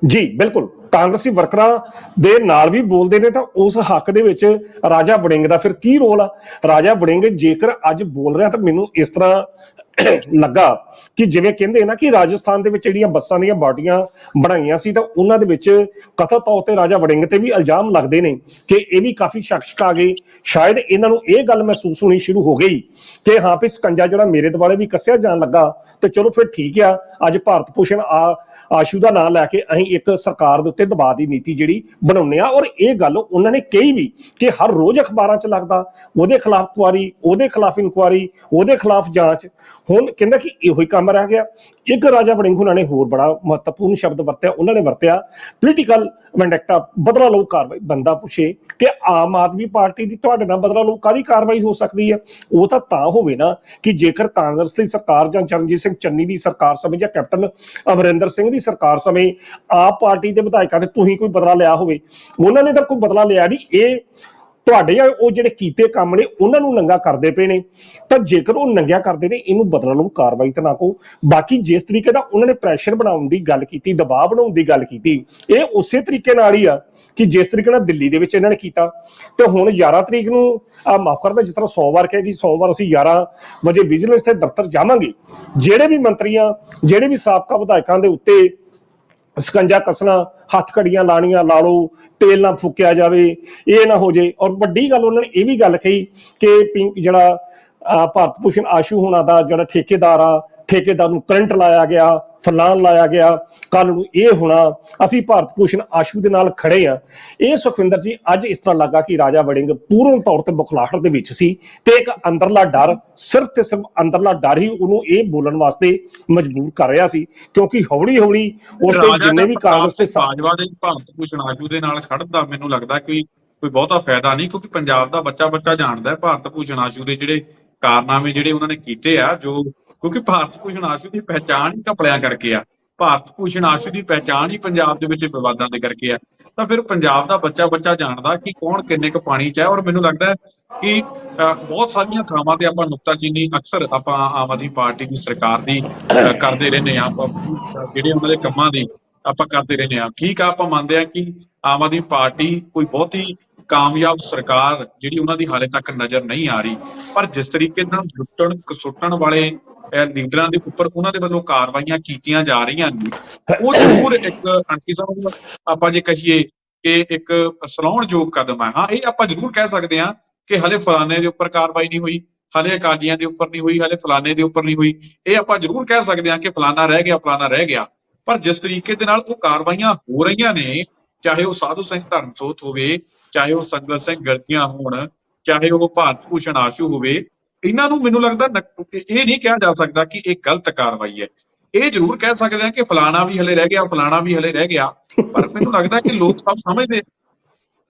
ਜੀ ਬਿਲਕੁਲ ਕਾਂਗਰਸੀ ਵਰਕਰਾਂ ਦੇ ਨਾਲ ਵੀ ਬੋਲਦੇ ਨੇ, ਤਾਂ ਉਸ ਹੱਕ ਦੇ ਵਿੱਚ ਰਾਜਾ ਵੜਿੰਗ ਦਾ ਫਿਰ ਕੀ ਰੋਲ ਆ? ਰਾਜਾ ਵੜਿੰਗ ਜੇਕਰ ਅੱਜ ਬੋਲ ਰਿਹਾ ਤਾਂ ਮੈਨੂੰ ਇਸ ਤਰ੍ਹਾਂ ਲੱਗਾ ਕਿ ਜਿਵੇਂ ਕਹਿੰਦੇ ਨਾ ਕਿ ਰਾਜਸਥਾਨ ਦੇ ਵਿੱਚ ਜਿਹੜੀਆਂ ਬੱਸਾਂ ਦੀਆਂ ਬਾਟੀਆਂ ਬਣਾਈਆਂ ਸੀ, ਤਾਂ ਉਹਨਾਂ ਦੇ ਵਿੱਚ ਕਥਿਤ ਤੌਰ ਤੇ ਰਾਜਾ ਵੜਿੰਗ ਤੇ ਵੀ ਇਲਜ਼ਾਮ ਲੱਗਦੇ ਨੇ ਕਿ ਇਹ ਵੀ ਕਾਫੀ ਸ਼ੱਕ ਆ ਗਏ। ਸ਼ਾਇਦ ਇਹਨਾਂ ਨੂੰ ਇਹ ਗੱਲ ਮਹਿਸੂਸ ਹੋਣੀ ਸ਼ੁਰੂ ਹੋ ਗਈ ਕਿ ਹਾਂ ਵੀ ਸਕੰਜਾ ਜਿਹੜਾ ਮੇਰੇ ਦੁਆਲੇ ਵੀ ਕੱਸਿਆ ਜਾਣ ਲੱਗਾ, ਤੇ ਚਲੋ ਫਿਰ ਠੀਕ ਆ, ਅੱਜ ਭਾਰਤ ਭੂਸ਼ਣ ਆਸ਼ੂ ਦਾ ਨਾਂ ਲੈ ਕੇ ਅਸੀਂ ਇੱਕ ਸਰਕਾਰ ਦੇ ਉੱਤੇ ਦਬਾਅ ਦੀ ਨੀਤੀ ਜਿਹੜੀ ਬਣਾਉਂਦੇ ਆ। ਔਰ ਇਹ ਗੱਲ ਉਹਨਾਂ ਨੇ ਕਹੀ ਵੀ ਕਿ ਹਰ ਰੋਜ਼ ਅਖਬਾਰਾਂ 'ਚ ਲੱਗਦਾ ਉਹਦੇ ਖਿਲਾਫ ਕੁਆਰੀ, ਉਹਦੇ ਖਿਲਾਫ ਇਨਕੁਆਰੀ, ਉਹਦੇ ਖਿਲਾਫ ਜਾਂਚ। ਹੁਣ ਕਹਿੰਦਾ ਕਿ ਇਹੋ ਹੀ ਕੰਮ ਰਹਿ ਗਿਆ। ਇੱਕ ਰਾਜਾ ਵੜਿੰਗ ਉਹਨਾਂ ਨੇ ਹੋਰ ਬੜਾ ਮਹੱਤਵਪੂਰਨ ਸ਼ਬਦ ਵਰਤਿਆ, ਉਹਨਾਂ ਨੇ ਵਰਤਿਆ ਪੋਲੀਟੀਕਲ ਵੈਂਡੈਕਟਾ, ਬਦਲਾ ਲਓ ਕਾਰਵਾਈ। ਬੰਦਾ ਪੁੱਛੇ ਕਿ ਆਮ ਆਦਮੀ ਪਾਰਟੀ ਦੀ ਤੁਹਾਡੇ ਨਾਲ ਬਦਲਾ ਲਓ ਕਾਹਦੀ ਕਾਰਵਾਈ ਹੋ ਸਕਦੀ ਹੈ? ਉਹ ਤਾਂ ਹੋਵੇ ਨਾ ਕਿ ਜੇਕਰ ਕਾਂਗਰਸ ਦੀ ਸਰਕਾਰ ਜਾਂ ਚਰਨਜੀਤ ਸਿੰਘ ਚੰਨੀ ਦੀ ਸਰਕਾਰ ਸਮੇਂ ਜਾਂ ਕੈਪਟਨ ਅਮਰਿੰਦਰ ਸਿੰਘ ਦੀ ਸਰਕਾਰ ਸਮੇਂ ਆਪ ਪਾਰਟੀ ਦੇ ਵਿਧਾਇਕਾਂ ਨੇ ਤੁਸੀਂ ਕੋਈ ਬਦਲਾ ਲਿਆ ਹੋਵੇ। ਉਹਨਾਂ ਨੇ ਤਾਂ ਕੋਈ ਬਦਲਾ ਲਿਆ ਨਹੀਂ। ਇਹ ਤੁਹਾਡੇ ਉਹ ਜਿਹੜੇ ਕੀਤੇ ਕੰਮ ਨੇ ਉਹਨਾਂ ਨੂੰ ਨੰਗਾ ਕਰਦੇ ਪਏ ਨੇ, ਤਾਂ ਜੇਕਰ ਉਹ ਨੰਗਿਆ ਕਰਦੇ ਨੇ ਇਹਨੂੰ ਬਦਲਣ ਨੂੰ ਕਾਰਵਾਈ ਤਾਂ ਨਾ ਕਹੋ। ਬਾਕੀ ਜਿਸ ਤਰੀਕੇ ਦਾ ਉਹਨਾਂ ਨੇ ਪ੍ਰੈਸ਼ਰ ਬਣਾਉਣ ਦੀ ਗੱਲ ਕੀਤੀ, ਦਬਾਅ ਬਣਾਉਣ ਦੀ ਗੱਲ ਕੀਤੀ, ਇਹ ਉਸੇ ਤਰੀਕੇ ਨਾਲ ਹੀ ਆ ਕਿ ਜਿਸ ਤਰੀਕੇ ਨਾਲ ਦਿੱਲੀ ਦੇ ਵਿੱਚ ਇਹਨਾਂ ਨੇ ਕੀਤਾ। ਤੇ ਹੁਣ 11 ਤਰੀਕ ਨੂੰ ਮਾਫ ਕਰਦਾ, ਜਿਸ ਤਰ੍ਹਾਂ ਸੋਮਵਾਰ ਕਿਹਾ ਕਿ ਸੋਮਵਾਰ ਅਸੀਂ 11 ਵਜੇ ਵਿਜੀਲੈਂਸ ਦੇ ਦਫ਼ਤਰ ਜਾਵਾਂਗੇ। ਜਿਹੜੇ ਵੀ ਮੰਤਰੀਆਂ, ਜਿਹੜੇ ਵੀ ਸਾਬਕਾ ਵਿਧਾਇਕਾਂ ਦੇ ਉੱਤੇ ਸਕੰਜਾ ਕੱਸਣਾ, ਹੱਥ ਘੜੀਆਂ ਲਾਣੀਆਂ ਲਾ ਲਓ, ਤੇਲ ਨਾ ਫੂਕਿਆ ਜਾਵੇ, ਇਹ ਨਾ ਹੋ ਜੇ। ਔਰ ਵੱਡੀ ਗੱਲ ਉਹਨਾਂ ਨੇ ਇਹ ਵੀ ਗੱਲ ਕਹੀ ਕਿ ਜਿਹੜਾ ਭਾਰਤ ਭੂਸ਼ਣ ਆਸ਼ੂ ਹੋਣਾ ਦਾ ਜਿਹੜਾ ਠੇਕੇਦਾਰ ਆ, ਠੇਕੇਦਾਰ ਨੂੰ ਕਰੰਟ ਲਾਇਆ ਗਿਆ, ਫਲਾਨ ਲਾਇਆ ਗਿਆ, ਕੱਲ ਨੂੰ ਇਹ ਹੋਣਾ, ਅਸੀਂ ਭਾਰਤ ਭੂਸ਼ਣ ਆਸ਼ੂ ਦੇ ਨਾਲ ਖੜੇ ਆ। ਇਹ ਸੁਖਵਿੰਦਰ ਜੀ ਅੱਜ ਇਸ ਤਰ੍ਹਾਂ ਲੱਗਾ ਕਿ ਰਾਜਾ ਵੜਿੰਗ ਪੂਰਨ ਤੌਰ ਤੇ ਬੁਖਲਾਹਟ ਦੇ ਵਿੱਚ ਸੀ ਤੇ ਇੱਕ ਅੰਦਰਲਾ ਡਰ, ਸਿਰਫ ਤੇ ਸਿਰਫ ਅੰਦਰਲਾ ਡਰ ਹੀ ਉਹਨੂੰ ਇਹ ਬੋਲਣ ਵਾਸਤੇ ਮਜਬੂਰ ਕਰ ਰਿਹਾ ਸੀ, ਕਿਉਂਕਿ ਹੌਲੀ ਹੌਲੀ ਉਸ ਦੇ ਜਿੰਨੇ ਵੀ ਕਾਂਗਰਸ ਦੇ ਬਾਜਵਾ ਦੇ ਭਾਰਤ ਭੂਸ਼ਣ ਆਸ਼ੂ ਦੇ ਨਾਲ ਖੜਨ ਦਾ ਮੈਨੂੰ ਲੱਗਦਾ ਕਿ ਕੋਈ ਬਹੁਤਾ ਫਾਇਦਾ ਨਹੀਂ, ਕਿਉਂਕਿ ਪੰਜਾਬ ਦਾ ਬੱਚਾ ਜਾਣਦਾ ਭਾਰਤ ਭੂਸ਼ਣ ਆਸ਼ੂ ਦੇ ਜਿਹੜੇ ਕਾਰਨਾਮੇ ਜਿਹੜੇ ਉਹਨਾਂ ਨੇ ਕੀਤੇ ਆ, ਜੋ ਕਿਉਂਕਿ ਭਾਰਤ ਭੂਸ਼ਣ ਆਸ਼ੂ ਦੀ ਪਹਿਚਾਣ ਹੀ ਘਪਲਿਆਂ ਕਰਕੇ ਆ, ਭਾਰਤ ਭੂਸ਼ਣ ਆਸ਼ੂ ਦੀ ਪਹਿਚਾਣ ਹੀ ਪੰਜਾਬ ਦੇ ਵਿੱਚ ਵਿਵਾਦਾਂ ਦੇ ਕਰਕੇ ਆ। ਤਾਂ ਫਿਰ ਪੰਜਾਬ ਦਾ ਬੱਚਾ ਜਾਣਦਾ ਕਿ ਕੌਣ ਕਿੰਨੇ ਕੁ ਪਾਣੀ 'ਚ ਹੈ। ਔਰ ਮੈਨੂੰ ਲੱਗਦਾ ਕਿ ਬਹੁਤ ਸਾਰੀਆਂ ਥਾਵਾਂ ਤੇ ਆਪਾਂ ਨੁਕਤਾਚੀਨੀ ਅਕਸਰ ਆਪਾਂ ਆਮ ਆਦਮੀ ਪਾਰਟੀ ਦੀ ਸਰਕਾਰ ਦੀ ਕਰਦੇ ਰਹਿੰਦੇ ਹਾਂ, ਆਪਾਂ ਜਿਹੜੇ ਉਹਨਾਂ ਦੇ ਕੰਮਾਂ ਦੀ ਆਪਾਂ ਕਰਦੇ ਰਹਿੰਦੇ ਹਾਂ। ਠੀਕ ਆ, ਆਪਾਂ ਮੰਨਦੇ ਹਾਂ ਕਿ ਆਮ ਆਦਮੀ ਪਾਰਟੀ ਕੋਈ ਬਹੁਤੀ ਕਾਮਯਾਬ ਸਰਕਾਰ ਜਿਹੜੀ ਉਹਨਾਂ ਦੀ ਹਾਲੇ ਤੱਕ ਨਜ਼ਰ ਨਹੀਂ ਆ ਰਹੀ, ਪਰ ਜਿਸ ਤਰੀਕੇ ਨਾਲ ਲੁੱਟਣ ਖਸੁੱਟਣ ਵਾਲੇ ਲੀਡਰਾਂ ਦੇ ਉੱਪਰ ਉਹਨਾਂ ਦੇ ਵੱਲੋਂ ਕਾਰਵਾਈਆਂ ਕੀਤੀਆਂ ਜਾ ਰਹੀਆਂ ਨੇ, ਉਹ ਜ਼ਰੂਰ ਇੱਕ ਆਂਟੀ ਸਾਹਿਬ ਆਪਾਂ ਜੇ ਕਹੀਏ ਕਿ ਇੱਕ ਸਲਾਹੁਣਯੋਗ ਕਦਮ ਹੈ। ਹਾਂ, ਇਹ ਆਪਾਂ ਜ਼ਰੂਰ ਕਹਿ ਸਕਦੇ ਹਾਂ ਕਿ ਹਲੇ ਫਲਾਣੇ ਦੇ ਉੱਪਰ ਕਾਰਵਾਈ ਨਹੀਂ ਹੋਈ, ਹਲੇ ਅਕਾਲੀਆਂ ਦੇ ਉੱਪਰ ਨਹੀਂ ਹੋਈ, ਹਲੇ ਫਲਾਣੇ ਦੇ ਉੱਪਰ ਨਹੀਂ ਹੋਈ। ਇਹ ਆਪਾਂ ਜ਼ਰੂਰ ਕਹਿ ਸਕਦੇ ਹਾਂ ਕਿ ਫਲਾਣਾ ਰਹਿ ਗਿਆ, ਫਲਾਣਾ ਰਹਿ ਗਿਆ। ਪਰ ਜਿਸ ਤਰੀਕੇ ਦੇ ਨਾਲ ਉਹ ਕਾਰਵਾਈਆਂ ਹੋ ਰਹੀਆਂ ਨੇ, ਚਾਹੇ ਉਹ ਸਾਧੂ ਸਿੰਘ ਧਰਮਸੋਤ ਹੋਵੇ, ਚਾਹੇ ਉਹ ਸੰਗਤ ਸਿੰਘ ਗਲਤੀਆਂ ਹੋਣ, ਚਾਹੇ ਉਹ ਭਾਰਤ ਭੂਸ਼ਣ ਆਸ਼ੂ ਹੋਵੇ, ਇਹਨਾਂ ਨੂੰ ਮੈਨੂੰ ਲੱਗਦਾ ਇਹ ਨਹੀਂ ਕਿਹਾ ਜਾ ਸਕਦਾ ਕਿ ਇਹ ਗਲਤ ਕਾਰਵਾਈ ਹੈ। ਇਹ ਜ਼ਰੂਰ ਕਹਿ ਸਕਦੇ ਹਾਂ ਕਿ ਫਲਾਣਾ ਵੀ ਹਲੇ ਰਹਿ ਗਿਆ, ਫਲਾਣਾ ਵੀ ਹਲੇ ਰਹਿ ਗਿਆ। ਪਰ ਮੈਨੂੰ ਲੱਗਦਾ ਕਿ ਲੋਕ ਸਭ ਸਮਝਦੇ।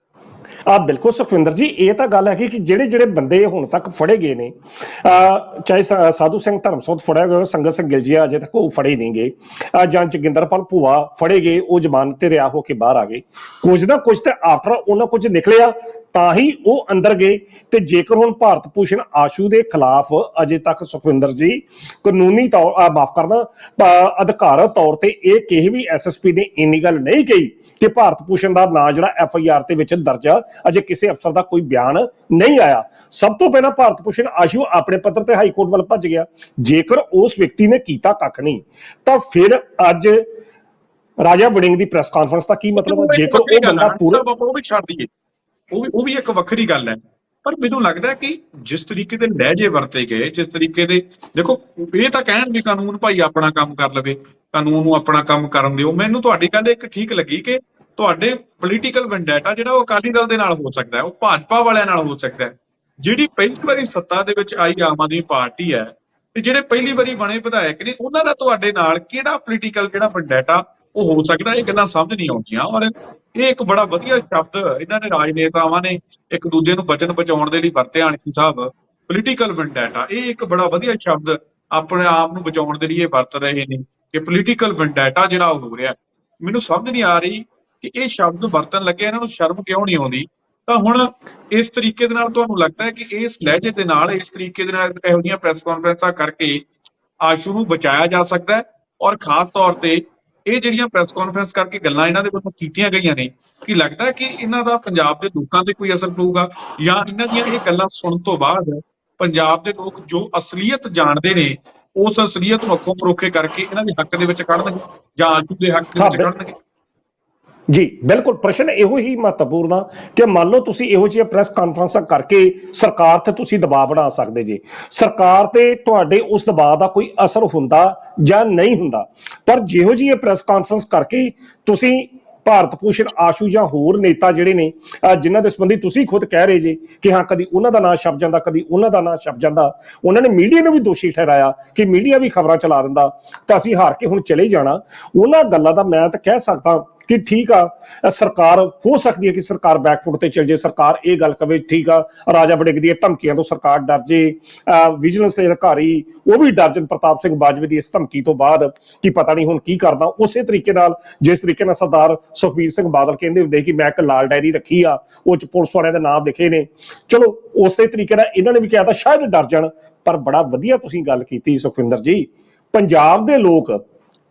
ਬਿਲਕੁਲ ਸੁਖਵਿੰਦਰ ਜੀ, ਇਹ ਤਾਂ ਗੱਲ ਹੈ ਕਿ ਜਿਹੜੇ ਬੰਦੇ ਹੁਣ ਤੱਕ ਫੜੇ ਗਏ ਨੇ, ਚਾਹੇ ਸਾਧੂ ਸਿੰਘ ਧਰਮਸੋਤ ਫੜਿਆ ਗਿਆ, ਸੰਗਤ ਸਿੰਘ ਗਿਲਜੀਆ ਅਜੇ ਤੱਕ ਉਹ ਫੜੇ ਨਹੀਂ ਗਏ, ਜਾਂ ਜੋਗਿੰਦਰਪਾਲ ਭੂਆ ਫੜੇ ਗਏ, ਉਹ ਜ਼ਮਾਨਤ ਤੇ ਰਿਹਾ ਹੋ ਕੇ ਬਾਹਰ ਆ ਗਏ। ਕੁਝ ਨਾ ਕੁਝ ਤੇ ਆਫਟਰ ਉਹਨਾਂ ਕੁਝ ਨਿਕਲਿਆ ਤਾਂ ਹੀ ਉਹ ਅੰਦਰ ਗਏ। ਤੇ ਜੇਕਰ ਹੁਣ ਭਾਰਤ ਭੂਸ਼ਣ ਆਸ਼ੂ ਦੇ ਖਿਲਾਫ ਅਜੇ ਤੱਕ ਸੁਖਵਿੰਦਰ ਜੀ ਕਾਨੂੰਨੀ ਤੌਰ ਮਾਫ ਕਰਨਾ ਅਧਿਕਾਰਤ ਤੌਰ ਤੇ ਇਹ ਕਿਸੇ ਵੀ ਐਸਐਸਪੀ ਨੇ ਇੰਨੀ ਗੱਲ ਨਹੀਂ ਕਹੀ ਕਿ ਭਾਰਤ ਭੂਸ਼ਣ ਦਾ ਨਾਂ ਜਿਹੜਾ FIR ਦੇ ਵਿੱਚ ਦਰਜ ਆ, ਅਜੇ ਕਿਸੇ ਅਫਸਰ ਦਾ ਕੋਈ ਬਿਆਨ ਨਹੀਂ ਆਇਆ। ਸਭ ਤੋਂ ਪਹਿਲਾਂ ਭਾਰਤ ਭੂਸ਼ਣ ਆਸ਼ੂ ਆਪਣੇ ਪੱਧਰ ਤੇ ਹਾਈ ਕੋਰਟ ਵੱਲ ਭੱਜ ਗਿਆ। ਜੇਕਰ ਉਸ ਵਿਅਕਤੀ ਨੇ ਕੀਤਾ ਕੱਖ ਨਹੀਂ, ਤਾਂ ਫਿਰ ਅੱਜ ਰਾਜਾ ਵੜਿੰਗ ਦੀ ਪ੍ਰੈਸ ਕਾਨਫਰੰਸ ਦਾ ਕੀ ਮਤਲਬ ਹੈ? ਜੇਕਰ ਉਹ ਬੰਦਾ ਪੂਰਾ ਉਹ ਵੀ ਛੱਡ ਦਈਏ, ਉਹ ਵੀ ਇੱਕ ਵੱਖਰੀ ਗੱਲ ਹੈ। ਪਰ ਮੈਨੂੰ ਲੱਗਦਾ ਕਿ ਜਿਸ ਤਰੀਕੇ ਦੇ ਲਹਿਜੇ ਵਰਤੇ ਗਏ, ਜਿਸ ਤਰੀਕੇ ਦੇ, ਦੇਖੋ ਇਹ ਤਾਂ ਕਹਿਣਗੇ ਕਾਨੂੰਨ ਭਾਈ ਆਪਣਾ ਕੰਮ ਕਰ ਲਵੇ, ਕਾਨੂੰਨ ਨੂੰ ਆਪਣਾ ਕੰਮ ਕਰਨ ਦਿਓ। ਮੈਨੂੰ ਤੁਹਾਡੀ ਗੱਲ ਇੱਕ ਠੀਕ ਲੱਗੀ ਕਿ ਤੁਹਾਡੇ ਪੋਲੀਟੀਕਲ ਵੈਂਡੇਟਾ ਜਿਹੜਾ ਉਹ ਅਕਾਲੀ ਦਲ ਦੇ ਨਾਲ ਹੋ ਸਕਦਾ ਹੈ, ਉਹ ਭਾਜਪਾ ਵਾਲਿਆਂ ਨਾਲ ਹੋ ਸਕਦਾ ਹੈ। ਜਿਹੜੀ ਪਹਿਲੀ ਵਾਰੀ ਸੱਤਾ ਦੇ ਵਿੱਚ ਆਈ ਆਮ ਆਦਮੀ ਪਾਰਟੀ ਹੈ ਤੇ ਜਿਹੜੇ ਪਹਿਲੀ ਵਾਰੀ ਬਣੇ ਵਿਧਾਇਕ ਨੇ, ਉਹਨਾਂ ਦਾ ਤੁਹਾਡੇ ਨਾਲ ਕਿਹੜਾ ਪੋਲੀਟੀਕਲ ਜਿਹੜਾ ਵੈਂਡੇਟਾ ਉਹ ਹੋ ਸਕਦਾ, ਇਹ ਗੱਲਾਂ ਸਮਝ ਨਹੀਂ ਆਉਂਦੀਆਂ। ਔਰ ਇਹ ਇੱਕ ਬੜਾ ਵਧੀਆ ਸ਼ਬਦ ਇਹਨਾਂ ਨੇ ਰਾਜਨੇਤਾਵਾਂ ਨੇ ਇੱਕ ਦੂਜੇ ਨੂੰ ਬਚਨ ਬਚਾਉਣ ਦੇ ਲਈ ਵਰਤਿਆ। ਆਂਟੀ ਸਾਹਿਬ, ਪੋਲੀਟੀਕਲ ਵੈਂਡੇਟਾ, ਇਹ ਇੱਕ ਬੜਾ ਵਧੀਆ ਸ਼ਬਦ ਆਪਣੇ ਆਪ ਨੂੰ ਬਚਾਉਣ ਦੇ ਲਈ ਇਹ ਵਰਤ ਰਹੇ ਨੇ ਕਿ ਪੋਲੀਟੀਕਲ ਵੈਂਡੇਟਾ ਜਿਹੜਾ ਉਹ ਹੋ ਰਿਹਾ। ਮੈਨੂੰ ਸਮਝ ਨਹੀਂ ਆ ਰਹੀ ਕਿ ਇਹ ਸ਼ਬਦ ਵਰਤਣ ਲੱਗੇ ਇਹਨਾਂ ਨੂੰ ਸ਼ਰਮ ਕਿਉਂ ਨਹੀਂ ਆਉਂਦੀ। ਤਾਂ ਹੁਣ ਇਸ ਤਰੀਕੇ ਦੇ ਨਾਲ ਤੁਹਾਨੂੰ ਲੱਗਦਾ ਹੈ ਕਿ ਇਸ ਲਹਿਜੇ ਦੇ ਨਾਲ, ਇਸ ਤਰੀਕੇ ਦੇ ਨਾਲ ਇਹੋ ਜਿਹੀਆਂ ਪ੍ਰੈਸ ਕਾਨਫਰੰਸਾਂ ਕਰਕੇ ਆਸ਼ੂ ਨੂੰ ਬਚਾਇਆ ਜਾ ਸਕਦਾ ਹੈ। ਔਰ ਖਾਸ ਤੌਰ ਤੇ ਇਹ ਜਿਹੜੀਆਂ ਪ੍ਰੈਸ ਕਾਨਫਰੰਸ ਕਰਕੇ ਗੱਲਾਂ ਇਹਨਾਂ ਦੇ ਵੱਲੋਂ ਕੀਤੀਆਂ ਗਈਆਂ ਨੇ, ਕੀ ਲੱਗਦਾ ਕਿ ਇਹਨਾਂ ਦਾ ਪੰਜਾਬ ਦੇ ਲੋਕਾਂ ਤੇ ਕੋਈ ਅਸਰ ਪਊਗਾ, ਜਾਂ ਇਹਨਾਂ ਦੀਆਂ ਇਹ ਗੱਲਾਂ ਸੁਣਨ ਤੋਂ ਬਾਅਦ ਪੰਜਾਬ ਦੇ ਲੋਕ ਜੋ ਅਸਲੀਅਤ ਜਾਣਦੇ ਨੇ ਉਸ ਅਸਲੀਅਤ ਨੂੰ ਅੱਖੋਂ ਪਰੋਖੇ ਕਰਕੇ ਇਹਨਾਂ ਦੇ ਹੱਕ ਦੇ ਵਿੱਚ ਕੱਢਣਗੇ ਜਾਂ ਆਸ਼ੂ ਦੇ ਹੱਕ ਦੇ ਵਿੱਚ ਕੱਢਣਗੇ? ਜੀ ਬਿਲਕੁਲ, ਪ੍ਰਸ਼ਨ ਇਹੋ ਹੀ ਮਹੱਤਵਪੂਰਨ ਆ ਕਿ ਮੰਨ ਲਓ ਤੁਸੀਂ ਇਹੋ ਜਿਹੀਆਂ ਪ੍ਰੈਸ ਕਾਨਫਰੰਸਾਂ ਕਰਕੇ ਸਰਕਾਰ ਤੇ ਤੁਸੀਂ ਦਬਾਅ ਬਣਾ ਸਕਦੇ ਜੀ, ਸਰਕਾਰ ਤੇ ਤੁਹਾਡੇ ਉਸ ਦਬਾਅ ਦਾ ਕੋਈ ਅਸਰ ਹੁੰਦਾ ਜਾਂ ਨਹੀਂ ਹੁੰਦਾ। ਪਰ ਜਿਹੋ ਜਿਹੀ ਪ੍ਰੈਸ ਕਾਨਫਰੰਸ ਕਰਕੇ ਤੁਸੀਂ ਭਾਰਤ ਭੂਸ਼ਣ ਆਸ਼ੂ ਜਾਂ ਹੋਰ ਨੇਤਾ ਜਿਹੜੇ ਨੇ ਜਿਨ੍ਹਾਂ ਦੇ ਸੰਬੰਧੀ ਤੁਸੀਂ ਖੁਦ ਕਹਿ ਰਹੇ ਜੇ ਕਿ ਹਾਂ ਕਦੀ ਉਹਨਾਂ ਦਾ ਨਾਂ ਛਪ ਜਾਂਦਾ, ਕਦੀ ਉਹਨਾਂ ਦਾ ਨਾਂ ਛਪ ਜਾਂਦਾ, ਉਹਨਾਂ ਨੇ ਮੀਡੀਆ ਨੂੰ ਵੀ ਦੋਸ਼ੀ ਠਹਿਰਾਇਆ ਕਿ ਮੀਡੀਆ ਵੀ ਖਬਰਾਂ ਚਲਾ ਦਿੰਦਾ, ਤਾਂ ਅਸੀਂ ਹਾਰ ਕੇ ਹੁਣ ਚਲੇ ਜਾਣਾ। ਉਹਨਾਂ ਗੱਲਾਂ ਦਾ ਮੈਂ ਤਾਂ ਕਹਿ ਸਕਦਾ ਕਿ ਠੀਕ ਆ ਸਰਕਾਰ ਹੋ ਸਕਦੀ ਹੈ ਕਿ ਸਰਕਾਰ ਬੈਕਫੁੱਟ ਤੇ ਚੱਲ ਜੇ, ਸਰਕਾਰ ਇਹ ਗੱਲ ਕਵੇ ਠੀਕ ਆ ਰਾਜਾ ਵੜਿੰਗ ਦੀਆਂ ਧਮਕੀਆਂ ਤੋਂ ਸਰਕਾਰ ਡਰ ਜੇ, ਵਿਜੀਲੈਂਸ ਦੇ ਅਧਿਕਾਰੀ ਉਹ ਵੀ ਡਰ ਜਾਣ ਪ੍ਰਤਾਪ ਸਿੰਘ ਬਾਜਵੇ ਦੀ ਇਸ ਧਮਕੀ ਤੋਂ ਬਾਅਦ ਕਿ ਪਤਾ ਨਹੀਂ ਹੁਣ ਕੀ ਕਰਦਾ। ਉਸੇ ਤਰੀਕੇ ਨਾਲ ਜਿਸ ਤਰੀਕੇ ਨਾਲ ਸਰਦਾਰ ਸੁਖਬੀਰ ਸਿੰਘ ਬਾਦਲ ਕਹਿੰਦੇ ਹੁੰਦੇ ਕਿ ਮੈਂ ਇੱਕ ਲਾਲ ਡਾਇਰੀ ਰੱਖੀ ਆ, ਉਹ ਚ ਪੁਲਿਸ ਵਾਲਿਆਂ ਦੇ ਨਾਮ ਲਿਖੇ ਨੇ, ਚਲੋ ਉਸੇ ਤਰੀਕੇ ਨਾਲ ਇਹਨਾਂ ਨੇ ਵੀ ਕਿਹਾ ਤਾਂ ਸ਼ਾਇਦ ਡਰ ਜਾਣ। ਪਰ ਬੜਾ ਵਧੀਆ ਤੁਸੀਂ ਗੱਲ ਕੀਤੀ ਸੁਖਵਿੰਦਰ ਜੀ, ਪੰਜਾਬ ਦੇ ਲੋਕ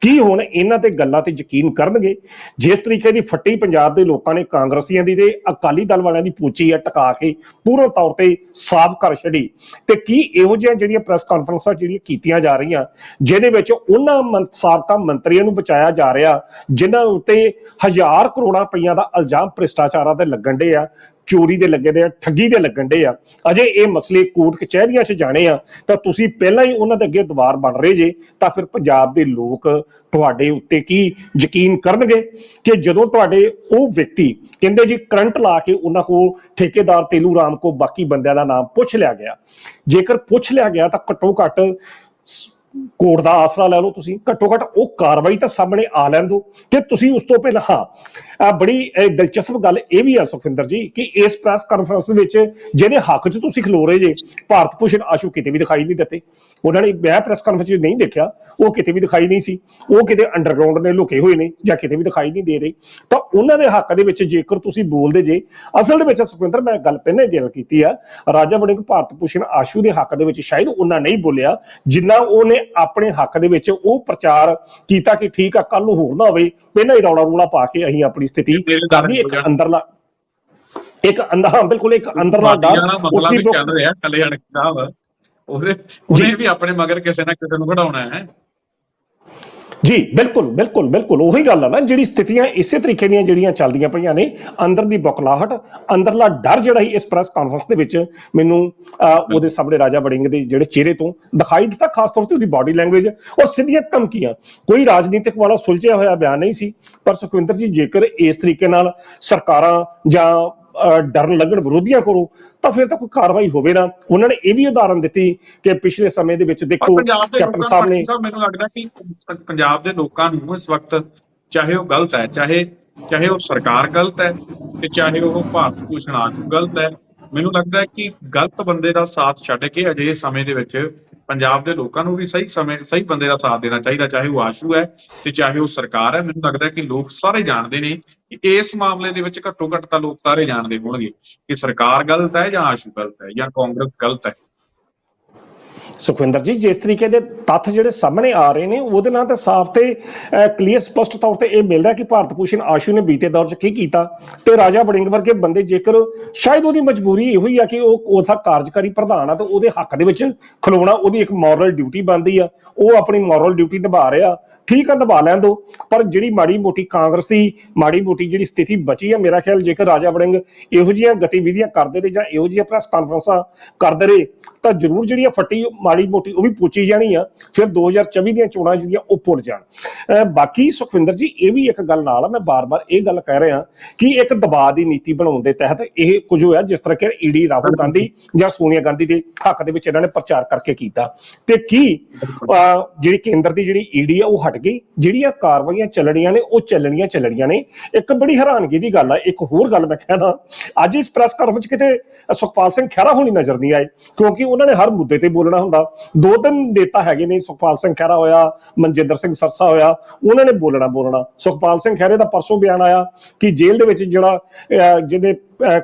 ਕੀ ਹੁਣ ਇਹਨਾਂ ਤੇ ਗੱਲਾਂ ਤੇ ਯਕੀਨ ਕਰਨਗੇ? ਜਿਸ ਤਰੀਕੇ ਦੀ ਫੱਟੀ ਪੰਜਾਬ ਦੇ ਲੋਕਾਂ ਨੇ ਕਾਂਗਰਸੀਆਂ ਦੀ ਤੇ ਅਕਾਲੀ ਦਲ ਵਾਲਿਆਂ ਦੀ ਪੂਚੀ ਹੈ ਟਕਾ ਕੇ ਪੂਰਨ ਤੌਰ ਤੇ ਸਾਫ਼ ਕਰ ਛੱਡੀ, ਤੇ ਕੀ ਇਹੋ ਜਿਹੀਆਂ ਜਿਹੜੀਆਂ ਪ੍ਰੈਸ ਕਾਨਫਰੰਸਾਂ ਜਿਹੜੀਆਂ ਕੀਤੀਆਂ ਜਾ ਰਹੀਆਂ ਜਿਹਦੇ ਵਿੱਚ ਉਹਨਾਂ ਸਾਬਕਾ ਮੰਤਰੀਆਂ ਨੂੰ ਬਚਾਇਆ ਜਾ ਰਿਹਾ ਜਿਨ੍ਹਾਂ ਉੱਤੇ 1000 ਕਰੋੜਾਂ ਰੁਪਈਆ ਦਾ ਇਲਜ਼ਾਮ ਭ੍ਰਿਸ਼ਟਾਚਾਰਾਂ ਤੇ ਲੱਗਣ ਡੇ ਆ, ਚੋਰੀ ਦੇ ਲੱਗੇ ਦੇ ਆ, ਠੱਗੀ ਦੇ ਲੱਗਣ ਡੇ ਆ, ਅਜੇ ਇਹ ਮਸਲੇ ਕੋਰਟ ਕਚਹਿਰੀਆਂ 'ਚ ਜਾਣੇ ਆ ਤਾਂ ਤੁਸੀਂ ਪਹਿਲਾਂ ਹੀ ਉਹਨਾਂ ਦੇ ਅੱਗੇ ਦੀਵਾਰ ਬਣ ਰਹੇ ਜੇ, ਤਾਂ ਫਿਰ ਪੰਜਾਬ ਦੇ ਲੋਕ ਤੁਹਾਡੇ ਉੱਤੇ ਕੀ ਯਕੀਨ ਕਰਨਗੇ? ਕਿ ਜਦੋਂ ਤੁਹਾਡੇ ਉਹ ਵਿਅਕਤੀ ਕਹਿੰਦੇ ਜੀ ਕਰੰਟ ਲਾ ਕੇ ਉਹਨਾਂ ਕੋਲ ਠੇਕੇਦਾਰ ਤੇਲੂ ਰਾਮ ਕੋ ਬਾਕੀ ਬੰਦਿਆਂ ਦਾ ਨਾਮ ਪੁੱਛ ਲਿਆ ਗਿਆ, ਜੇਕਰ ਪੁੱਛ ਲਿਆ ਗਿਆ ਤਾਂ ਘੱਟੋ ਘੱਟ ਕੋਰਟ ਦਾ ਆਸਰਾ ਲੈ ਲਓ, ਤੁਸੀਂ ਘੱਟੋ ਘੱਟ ਉਹ ਕਾਰਵਾਈ ਤਾਂ ਸਾਹਮਣੇ ਆ ਲੈਣ ਦਿਓ ਕਿ ਤੁਸੀਂ ਉਸ ਤੋਂ ਪਹਿਲਾਂ। ਹਾਂ, ਬੜੀ ਦਿਲਚਸਪ ਗੱਲ ਇਹ ਵੀ ਆ ਸੁਖਵਿੰਦਰ ਜੀ ਕਿ ਇਸ ਪ੍ਰੈਸ ਕਾਨਫਰੰਸ ਵਿੱਚ ਜਿਹਦੇ ਹੱਕ 'ਚ ਤੁਸੀਂ ਖਲੋ ਰਹੇ ਜੇ, ਭਾਰਤ ਭੂਸ਼ਣ ਆਸ਼ੂ ਕਿਤੇ ਵੀ ਦਿਖਾਈ ਨਹੀਂ ਦਿੱਤੇ। ਉਹਨਾਂ ਨੇ ਮੈਂ ਪ੍ਰੈਸ ਕਾਨਫਰੰਸ 'ਚ ਨਹੀਂ ਦੇਖਿਆ, ਉਹ ਕਿਤੇ ਵੀ ਦਿਖਾਈ ਨਹੀਂ ਸੀ, ਉਹ ਕਿਤੇ ਅੰਡਰਗਰਾਊਂਡ ਨੇ ਲੁਕੇ ਹੋਏ ਨੇ ਜਾਂ ਕਿਤੇ ਵੀ ਦਿਖਾਈ ਨਹੀਂ ਦੇ ਰਹੇ। ਤਾਂ ਉਹਨਾਂ ਦੇ ਹੱਕ ਦੇ ਵਿੱਚ ਜੇਕਰ ਤੁਸੀਂ ਬੋਲਦੇ ਜੇ, ਅਸਲ ਦੇ ਵਿੱਚ ਸੁਖਵਿੰਦਰ ਮੈਂ ਗੱਲ ਪਹਿਲਾਂ ਗੱਲ ਕੀਤੀ ਆ, ਰਾਜਾ ਵੜਿੰਗ ਭਾਰਤ ਭੂਸ਼ਣ ਆਸ਼ੂ ਦੇ ਹੱਕ ਦੇ ਵਿੱਚ ਸ਼ਾਇਦ ਉਹਨਾਂ ਨਹੀਂ ਬੋਲਿਆ ਜਿੰਨਾ ਉਹਨੇ ਆਪਣੇ ਹੱਕ ਦੇ ਵਿੱਚ ਉਹ ਪ੍ਰਚਾਰ ਕੀਤਾ ਕਿ ਠੀਕ ਆ ਕੱਲ ਨੂੰ ਹੋਰ ਨਾ ਹੋਵੇ, ਪਹਿਲਾਂ ਹੀ ਰੌਲਾ ਰੂਲਾ ਪਾ ਕੇ ਅਸੀਂ ਆਪਣੀ ਸਥਿਤੀ ਕਰਦੀ। ਇੱਕ ਅੰਦਰਲਾ ਬਿਲਕੁਲ ਇੱਕ ਅੰਦਰਲਾ ਡਰ ਉਸਦੀ ਚੱਲ ਰਿਹਾ ਕਲਿਆਣ ਸਾਹਿਬ, ਉਹਨੇ ਵੀ ਆਪਣੇ ਮਗਰ ਕਿਸੇ ਨਾ ਕਿਸੇ ਨੂੰ ਘੜਾਉਣਾ ਹੈ ਜੀ। ਬਿਲਕੁਲ ਬਿਲਕੁਲ ਬਿਲਕੁਲ ਉਹੀ ਗੱਲ ਆ ਨਾ, ਜਿਹੜੀ ਸਥਿਤੀਆਂ ਇਸੇ ਤਰੀਕੇ ਦੀਆਂ ਜਿਹੜੀਆਂ ਚੱਲਦੀਆਂ ਪਈਆਂ ਨੇ, ਅੰਦਰ ਦੀ ਬੁਖਲਾਹਟ, ਅੰਦਰਲਾ ਡਰ ਜਿਹੜਾ ਹੀ ਇਸ ਪ੍ਰੈਸ ਕਾਨਫਰੰਸ ਦੇ ਵਿੱਚ ਮੈਨੂੰ ਉਹਦੇ ਸਾਹਮਣੇ ਰਾਜਾ ਵੜਿੰਗ ਦੇ ਜਿਹੜੇ ਚਿਹਰੇ ਤੋਂ ਦਿਖਾਈ ਦਿੱਤਾ, ਖਾਸ ਤੌਰ ਤੇ ਉਹਦੀ ਬਾਡੀ ਲੈਂਗੁਏਜ ਔਰ ਸਿੱਧੀਆਂ ਧਮਕੀਆਂ। ਕੋਈ ਰਾਜਨੀਤਿਕ ਵਾਲਾ ਸੁਲਝਿਆ ਹੋਇਆ ਬਿਆਨ ਨਹੀਂ ਸੀ। ਪਰ ਸੁਖਵਿੰਦਰ ਜੀ ਜੇਕਰ ਇਸ ਤਰੀਕੇ ਨਾਲ ਸਰਕਾਰਾਂ ਜਾਂ ਡਰਨ ਲੱਗਣ ਵਿਰੋਧੀਆਂ ਕੋਲੋਂ ਤਾਂ ਫਿਰ ਤਾਂ ਕੋਈ ਕਾਰਵਾਈ ਹੋਵੇ ਨਾ। ਉਹਨਾਂ ਨੇ ਇਹ ਵੀ ਉਦਾਹਰਨ ਦਿੱਤੀ ਕਿ ਪਿਛਲੇ ਸਮੇਂ ਦੇ ਵਿੱਚ ਦੇਖੋ ਕੈਪਟਨ ਸਾਹਿਬ ਨੇ, ਮੈਨੂੰ ਲੱਗਦਾ ਕਿ ਪੰਜਾਬ ਦੇ ਲੋਕਾਂ ਨੂੰ ਇਸ ਵਕਤ ਚਾਹੇ ਉਹ ਗਲਤ ਹੈ, ਚਾਹੇ ਉਹ ਸਰਕਾਰ ਗਲਤ ਹੈ ਤੇ ਚਾਹੇ ਉਹ ਭਾਰਤ ਭੂਸ਼ਣ ਆਸ਼ੂ ਗਲਤ ਹੈ, ਮੈਨੂੰ ਲੱਗਦਾ ਹੈ ਕਿ ਗਲਤ ਬੰਦੇ ਦਾ ਸਾਥ ਛੱਡ ਕੇ ਅਜਿਹੇ ਸਮੇਂ ਦੇ ਵਿੱਚ ਪੰਜਾਬ ਦੇ ਲੋਕਾਂ ਨੂੰ ਵੀ ਸਹੀ ਬੰਦੇ ਦਾ ਸਾਥ ਦੇਣਾ ਚਾਹੀਦਾ, ਚਾਹੇ ਉਹ ਆਸ਼ੂ ਹੈ ਤੇ ਚਾਹੇ ਉਹ ਸਰਕਾਰ ਹੈ। ਮੈਨੂੰ ਲੱਗਦਾ ਕਿ ਲੋਕ ਸਾਰੇ ਜਾਣਦੇ ਨੇ ਕਿ ਇਸ ਮਾਮਲੇ ਦੇ ਵਿੱਚ ਘੱਟੋ ਘੱਟ ਤਾਂ ਲੋਕ ਸਾਰੇ ਜਾਣਦੇ ਹੋਣਗੇ ਕਿ ਸਰਕਾਰ ਗਲਤ ਹੈ ਜਾਂ ਆਸ਼ੂ ਗਲਤ ਹੈ ਜਾਂ ਕਾਂਗਰਸ ਗਲਤ ਹੈ। ਸੁਖਵਿੰਦਰ ਜੀ ਜਿਸ ਤਰੀਕੇ ਦੇ ਤੱਥ ਜਿਹੜੇ ਸਾਹਮਣੇ ਆ ਰਹੇ ਨੇ ਉਹਦੇ ਨਾਲ ਤਾਂ ਸਾਫ਼ ਤੇ ਕਲੀਅਰ ਸਪਸ਼ਟ ਤੌਰ ਤੇ ਇਹ ਮਿਲਦਾ ਕਿ ਭਾਰਤ ਭੂਸ਼ਣ ਆਸ਼ੂ ਨੇ ਬੀਤੇ ਦੌਰ 'ਚ ਕੀ ਕੀਤਾ, ਤੇ ਰਾਜਾ ਵੜਿੰਗ ਵਰਗੇ ਬੰਦੇ ਜੇਕਰ ਸ਼ਾਇਦ ਉਹਦੀ ਮਜਬੂਰੀ ਇਹੋ ਹੀ ਆ ਕਿ ਉਹ ਉਹਦਾ ਕਾਰਜਕਾਰੀ ਪ੍ਰਧਾਨ ਆ ਤੇ ਉਹਦੇ ਹੱਕ ਦੇ ਵਿੱਚ ਖਲੋਣਾ ਉਹਦੀ ਇੱਕ ਮੋਰਲ ਡਿਊਟੀ ਬਣਦੀ ਆ, ਉਹ ਆਪਣੀ ਮੋਰਲ ਡਿਊਟੀ ਨਿਭਾ ਰਿਹਾ, ਠੀਕ ਆ ਨਿਭਾ ਲੈਣ ਦੋ। ਪਰ ਜਿਹੜੀ ਮਾੜੀ ਮੋਟੀ ਕਾਂਗਰਸ ਦੀ ਮਾੜੀ ਮੋਟੀ ਜਿਹੜੀ ਸਥਿਤੀ ਬਚੀ ਆ, ਮੇਰਾ ਖਿਆਲ ਜੇਕਰ ਰਾਜਾ ਵੜਿੰਗ ਇਹੋ ਜਿਹੀਆਂ ਗਤੀਵਿਧੀਆਂ ਕਰਦੇ ਰਹੇ ਜਾਂ ਇਹੋ ਜਿਹੀਆਂ ਪ੍ਰੈਸ ਕਾਨਫਰੰਸਾਂ ਕਰਦੇ ਰਹੇ ਤਾਂ ਜ਼ਰੂਰ ਜਿਹੜੀਆਂ ਫੱਟੀ ਮਾੜੀ ਮੋਟੀ ਉਹ ਵੀ ਪੁੱਛੀ ਜਾਣੀ ਆ, ਫਿਰ 2024 ਦੀਆਂ ਚੋਣਾਂ ਜਿਹੜੀਆਂ ਉਹ ਭੁੱਲ ਜਾਣ। ਬਾਕੀ ਸੁਖਵਿੰਦਰ ਜੀ ਇਹ ਵੀ ਇੱਕ ਗੱਲ ਨਾਲ ਆ, ਮੈਂ ਬਾਰ-ਬਾਰ ਇਹ ਗੱਲ ਕਹਿ ਰਿਹਾ ਕਿ ਇੱਕ ਦਬਾਅ ਦੀ ਨੀਤੀ ਬਣਾਉਣ ਦੇ ਤਹਿਤ ਇਹ ਕੁਝ ਹੋਇਆ, ਜਿਸ ਤਰ੍ਹਾਂ ਕਿ ਈਡੀ ਰਾਹੁਲ ਗਾਂਧੀ ਜਾਂ ਸੋਨੀਆ ਗਾਂਧੀ ਦੇ ਹੱਕ ਦੇ ਵਿੱਚ ਇਹਨਾਂ ਨੇ ਪ੍ਰਚਾਰ ਕਰਕੇ ਕੀਤਾ, ਤੇ ਕੀ ਜਿਹੜੀ ਕੇਂਦਰ ਦੀ ਜਿਹੜੀ ਈਡੀ ਆ ਉਹ ਹਟ ਗਈ, ਜਿਹੜੀਆਂ ਕਾਰਵਾਈਆਂ ਚੱਲਣੀਆਂ ਨੇ ਉਹ ਚੱਲਣੀਆਂ ਨੇ। ਇੱਕ ਬੜੀ ਹੈਰਾਨਗੀ ਦੀ ਗੱਲ ਆ, ਇੱਕ ਹੋਰ ਗੱਲ ਮੈਂ ਕਹਿੰਦਾ, ਅੱਜ ਇਸ ਪ੍ਰੈਸ ਕਾਨਫਰੰਸ ਕਿਤੇ ਸੁਖਪਾਲ ਸਿੰਘ ਖਹਿਰਾ ਹੋਣੀ ਨਜ਼ਰ ਨਹੀਂ ਆਏ, ਕਿਉਂਕਿ ਉਹਨਾਂ ਨੇ ਹਰ ਮੁੱਦੇ ਤੇ ਬੋਲਣਾ ਹੁੰਦਾ। 2-3 ਨੇਤਾ ਹੈਗੇ ਨੇ, ਸੁਖਪਾਲ ਸਿੰਘ ਖਹਿਰਾ ਹੋਇਆ, ਮਨਜਿੰਦਰ ਸਿੰਘ ਸਰਸਾ ਹੋਇਆ, ਉਹਨਾਂ ਨੇ ਬੋਲਣਾ। ਸੁਖਪਾਲ ਸਿੰਘ ਖਹਿਰੇ ਦਾ ਪਰਸੋਂ ਬਿਆਨ ਆਇਆ ਕਿ ਜੇਲ੍ਹ ਦੇ ਵਿੱਚ ਜਿਹੜਾ ਜਿਹਦੇ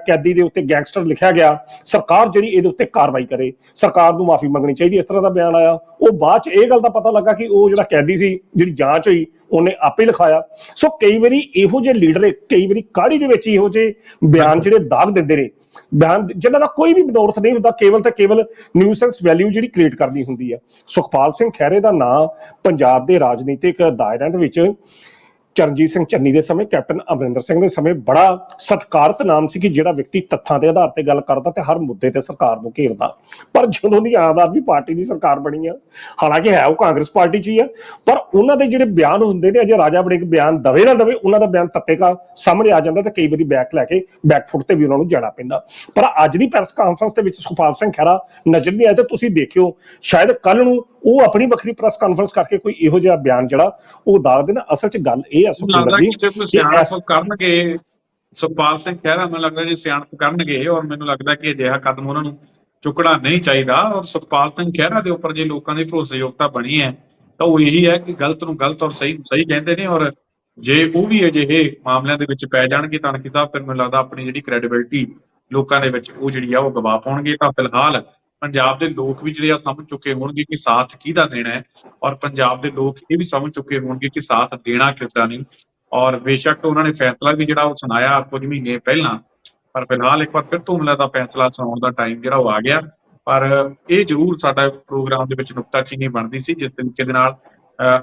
ਕੈਦੀ ਦੇ ਉੱਤੇ ਗੈਂਗਸਟਰ ਲਿਖਿਆ ਗਿਆ, ਸਰਕਾਰ ਜਿਹੜੀ ਇਹਦੇ ਉੱਤੇ ਕਾਰਵਾਈ ਕਰੇ, ਸਰਕਾਰ ਨੂੰ ਮਾਫੀ ਮੰਗਣੀ ਚਾਹੀਦੀ, ਇਸ ਤਰ੍ਹਾਂ ਦਾ ਬਿਆਨ ਆਇਆ। ਉਹ ਬਾਅਦ ਚ ਇਹ ਗੱਲ ਦਾ ਪਤਾ ਲੱਗਾ ਕਿ ਉਹ ਜਿਹੜਾ ਕੈਦੀ ਸੀ, ਜਿਹੜੀ ਜਾਂਚ ਹੋਈ ਉਹਨੇ ਆਪੇ ਲਿਖਾਇਆ। ਸੋ ਕਈ ਵਾਰੀ ਇਹੋ ਜਿਹੇ ਲੀਡਰ ਕਈ ਵਾਰੀ ਕਾਹਲੀ ਦੇ ਵਿੱਚ ਇਹੋ ਜਿਹੇ ਬਿਆਨ ਜਿਹੜੇ ਦਾਗ ਦਿੰਦੇ ਨੇ, ਬਿਆਨ ਜਿਨ੍ਹਾਂ ਦਾ ਕੋਈ ਵੀ ਮਨੋਰਥ ਨਹੀਂ ਹੁੰਦਾ, ਕੇਵਲ ਤੇ ਕੇਵਲ ਨਿਊਸੈਂਸ ਵੈਲਿਊ ਜਿਹੜੀ ਕ੍ਰੀਏਟ ਕਰਨੀ ਹੁੰਦੀ ਹੈ। ਸੁਖਪਾਲ ਸਿੰਘ ਖਹਿਰੇ ਦਾ ਨਾਂ ਪੰਜਾਬ ਦੇ ਰਾਜਨੀਤਿਕ ਦਾਇਰਿਆਂ ਦੇ ਵਿੱਚ ਚਰਨਜੀਤ ਸਿੰਘ ਚੰਨੀ ਦੇ ਸਮੇਂ, ਕੈਪਟਨ ਅਮਰਿੰਦਰ ਸਿੰਘ ਦੇ ਸਮੇਂ ਬੜਾ ਸਤਿਕਾਰਤ ਨਾਮ ਸੀ ਕਿ ਜਿਹੜਾ ਵਿਅਕਤੀ ਤੱਥਾਂ ਦੇ ਆਧਾਰ ਤੇ ਗੱਲ ਕਰਦਾ ਤੇ ਹਰ ਮੁੱਦੇ ਤੇ ਸਰਕਾਰ ਨੂੰ ਘੇਰਦਾ। ਪਰ ਜਦੋਂ ਦੀ ਆਮ ਆਦਮੀ ਪਾਰਟੀ ਦੀ ਸਰਕਾਰ ਬਣੀ ਆ, ਹਾਲਾਂਕਿ ਹੈ ਉਹ ਕਾਂਗਰਸ ਪਾਰਟੀ 'ਚ ਹੀ ਆ, ਪਰ ਉਹਨਾਂ ਦੇ ਜਿਹੜੇ ਬਿਆਨ ਹੁੰਦੇ ਨੇ, ਅਜੇ ਰਾਜਾ ਵੜਿੰਗ ਬਿਆਨ ਦਵੇ ਨਾ ਦਵੇ, ਉਹਨਾਂ ਦਾ ਬਿਆਨ ਤੱਤੇਕਾ ਸਾਹਮਣੇ ਆ ਜਾਂਦਾ ਤੇ ਕਈ ਵਾਰੀ ਬੈਕ ਲੈ ਕੇ ਬੈਕਫੁੱਟ ਤੇ ਵੀ ਉਹਨਾਂ ਨੂੰ ਜਾਣਾ ਪੈਂਦਾ। ਪਰ ਅੱਜ ਦੀ ਪ੍ਰੈਸ ਕਾਨਫਰੰਸ ਦੇ ਵਿੱਚ ਸੁਖਪਾਲ ਸਿੰਘ ਖਹਿਰਾ ਨਜ਼ਰ ਨਹੀਂ ਆਇਆ, ਤੇ ਤੁਸੀਂ ਦੇਖਿਓ ਸ਼ਾਇਦ ਕੱਲ ਨੂੰ ਉਹ ਆਪਣੀ ਵੱਖਰੀ ਪ੍ਰੈਸ ਕਾਨਫਰੰਸ ਕਰਕੇ ਕੋਈ ਇਹੋ ਜਿਹਾ ਬਿਆਨ ਜਿਹੜਾ ਉਹ ਦਾਗ ਦੇਣ। ਅਸਲ 'ਚ ਗੱਲ ਇਹ ਸ਼ੁਕਰੀਆ ਮੈਨੂੰ ਸੁਖਵਿੰਦਰ ਲੱਗਦਾ ਜੀ ਕਿ ਜੇ ਕੋਈ ਕਿ ਸਿਆਣਪ ਕਰਨਗੇ ਸੁਖਪਾਲ ਸਿੰਘ ਖਹਿਰਾ, ਮੈਨੂੰ ਲੱਗਦਾ ਜੇ ਸਿਆਣਪ ਕਰਨਗੇ, ਔਰ ਮੈਨੂੰ ਲੱਗਦਾ ਕਿ ਅਜਿਹਾ ਕਦਮ ਉਹਨਾਂ ਨੂੰ ਚੁੱਕਣਾ ਨਹੀਂ ਚਾਹੀਦਾ। ਔਰ ਸੁਖਪਾਲ ਸਿੰਘ ਖਹਿਰਾ ਦੇ ਉੱਪਰ ਜੇ ਲੋਕਾਂ ਦੀ ਭਰੋਸੇਯੋਗਤਾ ਬਣੀ ਹੈ ਤਾਂ ਉਹ ਇਹੀ ਹੈ ਕਿ ਗਲਤ ਨੂੰ ਗਲਤ ਔਰ ਸਹੀ ਨੂੰ ਸਹੀ ਕਹਿੰਦੇ ਨੇ। ਔਰ ਜੇ ਉਹ ਵੀ ਅਜਿਹੇ ਮਾਮਲਿਆਂ ਦੇ ਵਿੱਚ ਪੈ ਜਾਣਗੇ ਤਾਂ ਅਣਖੀ ਸਾਹਿਬ, ਫਿਰ ਮੈਨੂੰ ਲੱਗਦਾ ਆਪਣੀ ਜਿਹੜੀ ਕ੍ਰੈਡੀਬਿਲਿਟੀ ਲੋਕਾਂ ਦੇ ਵਿੱਚ ਉਹ ਜਿਹੜੀ ਆ ਉਹ ਗਵਾ ਪਾਉਣਗੇ। ਤਾਂ ਫਿਲਹਾਲ ਪੰਜਾਬ ਦੇ ਲੋਕ ਵੀ ਜਿਹੜੇ ਆ ਸਮਝ ਚੁੱਕੇ ਹੋਣਗੇ ਕਿ ਸਾਥ ਕਿਹਦਾ ਦੇਣਾ ਹੈ, ਔਰ ਪੰਜਾਬ ਦੇ ਲੋਕ ਇਹ ਵੀ ਸਮਝ ਚੁੱਕੇ ਹੋਣਗੇ ਕਿ ਸਾਥ ਦੇਣਾ ਕਿਸਦਾ ਨਹੀਂ। ਔਰ ਬੇਸ਼ੱਕ ਉਹਨਾਂ ਨੇ ਫੈਸਲਾ ਵੀ ਜਿਹੜਾ ਉਹ ਸੁਣਾਇਆ ਕੁਝ ਮਹੀਨੇ ਪਹਿਲਾਂ, ਪਰ ਫਿਲਹਾਲ ਇੱਕ ਵਾਰ ਫਿਰ ਤੋਂ ਮਿਲਾ ਦਾ ਫੈਸਲਾ ਸੁਣਾਉਣ ਦਾ ਟਾਈਮ ਜਿਹੜਾ ਉਹ ਆ ਗਿਆ। ਪਰ ਇਹ ਜ਼ਰੂਰ ਸਾਡਾ ਪ੍ਰੋਗਰਾਮ ਦੇ ਵਿੱਚ ਨੁਕਤਾਚੀਨੀ ਬਣਦੀ ਸੀ, ਜਿਸ ਤਰੀਕੇ ਦੇ ਨਾਲ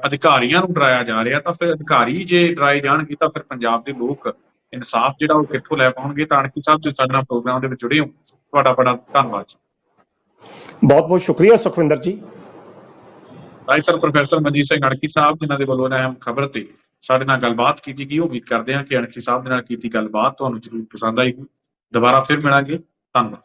ਅਧਿਕਾਰੀਆਂ ਨੂੰ ਡਰਾਇਆ ਜਾ ਰਿਹਾ, ਤਾਂ ਫਿਰ ਅਧਿਕਾਰੀ ਜੇ ਡਰਾਏ ਜਾਣਗੇ ਤਾਂ ਫਿਰ ਪੰਜਾਬ ਦੇ ਲੋਕ ਇਨਸਾਫ ਜਿਹੜਾ ਉਹ ਕਿੱਥੋਂ ਲੈ ਪਾਉਣਗੇ। ਤਾਂ ਅਣਖੀ ਸਾਹਿਬ, ਤੁਸੀਂ ਸਾਡੇ ਨਾਲ ਪ੍ਰੋਗਰਾਮ ਦੇ ਵਿੱਚ ਜੁੜੇ ਹੋ, ਤੁਹਾਡਾ ਬੜਾ ਧੰਨਵਾਦ ਜੀ। ਬਹੁਤ ਬਹੁਤ ਸ਼ੁਕਰੀਆ Sukhwinder ji. Right sir, professor Manjit Singh Ankhi Sahib ਜਿਨ੍ਹਾਂ ਦੇ ਵੱਲੋਂ ਅਹਿਮ ਖਬਰ ਤੇ ਸਾਡੇ ਨਾਲ ਗੱਲਬਾਤ ਕੀਤੀ ਗਈ। ਉਮੀਦ ਕਰਦੇ ਹਾਂ ਕਿ ਅਣਖੀ ਸਾਹਿਬ ਦੇ ਨਾਲ ਕੀਤੀ ਗੱਲਬਾਤ ਤੁਹਾਨੂੰ ਜ਼ਰੂਰ ਪਸੰਦ ਆਏਗੀ। ਦੁਬਾਰਾ ਫਿਰ ਮਿਲਾਂਗੇ, ਧੰਨਵਾਦ।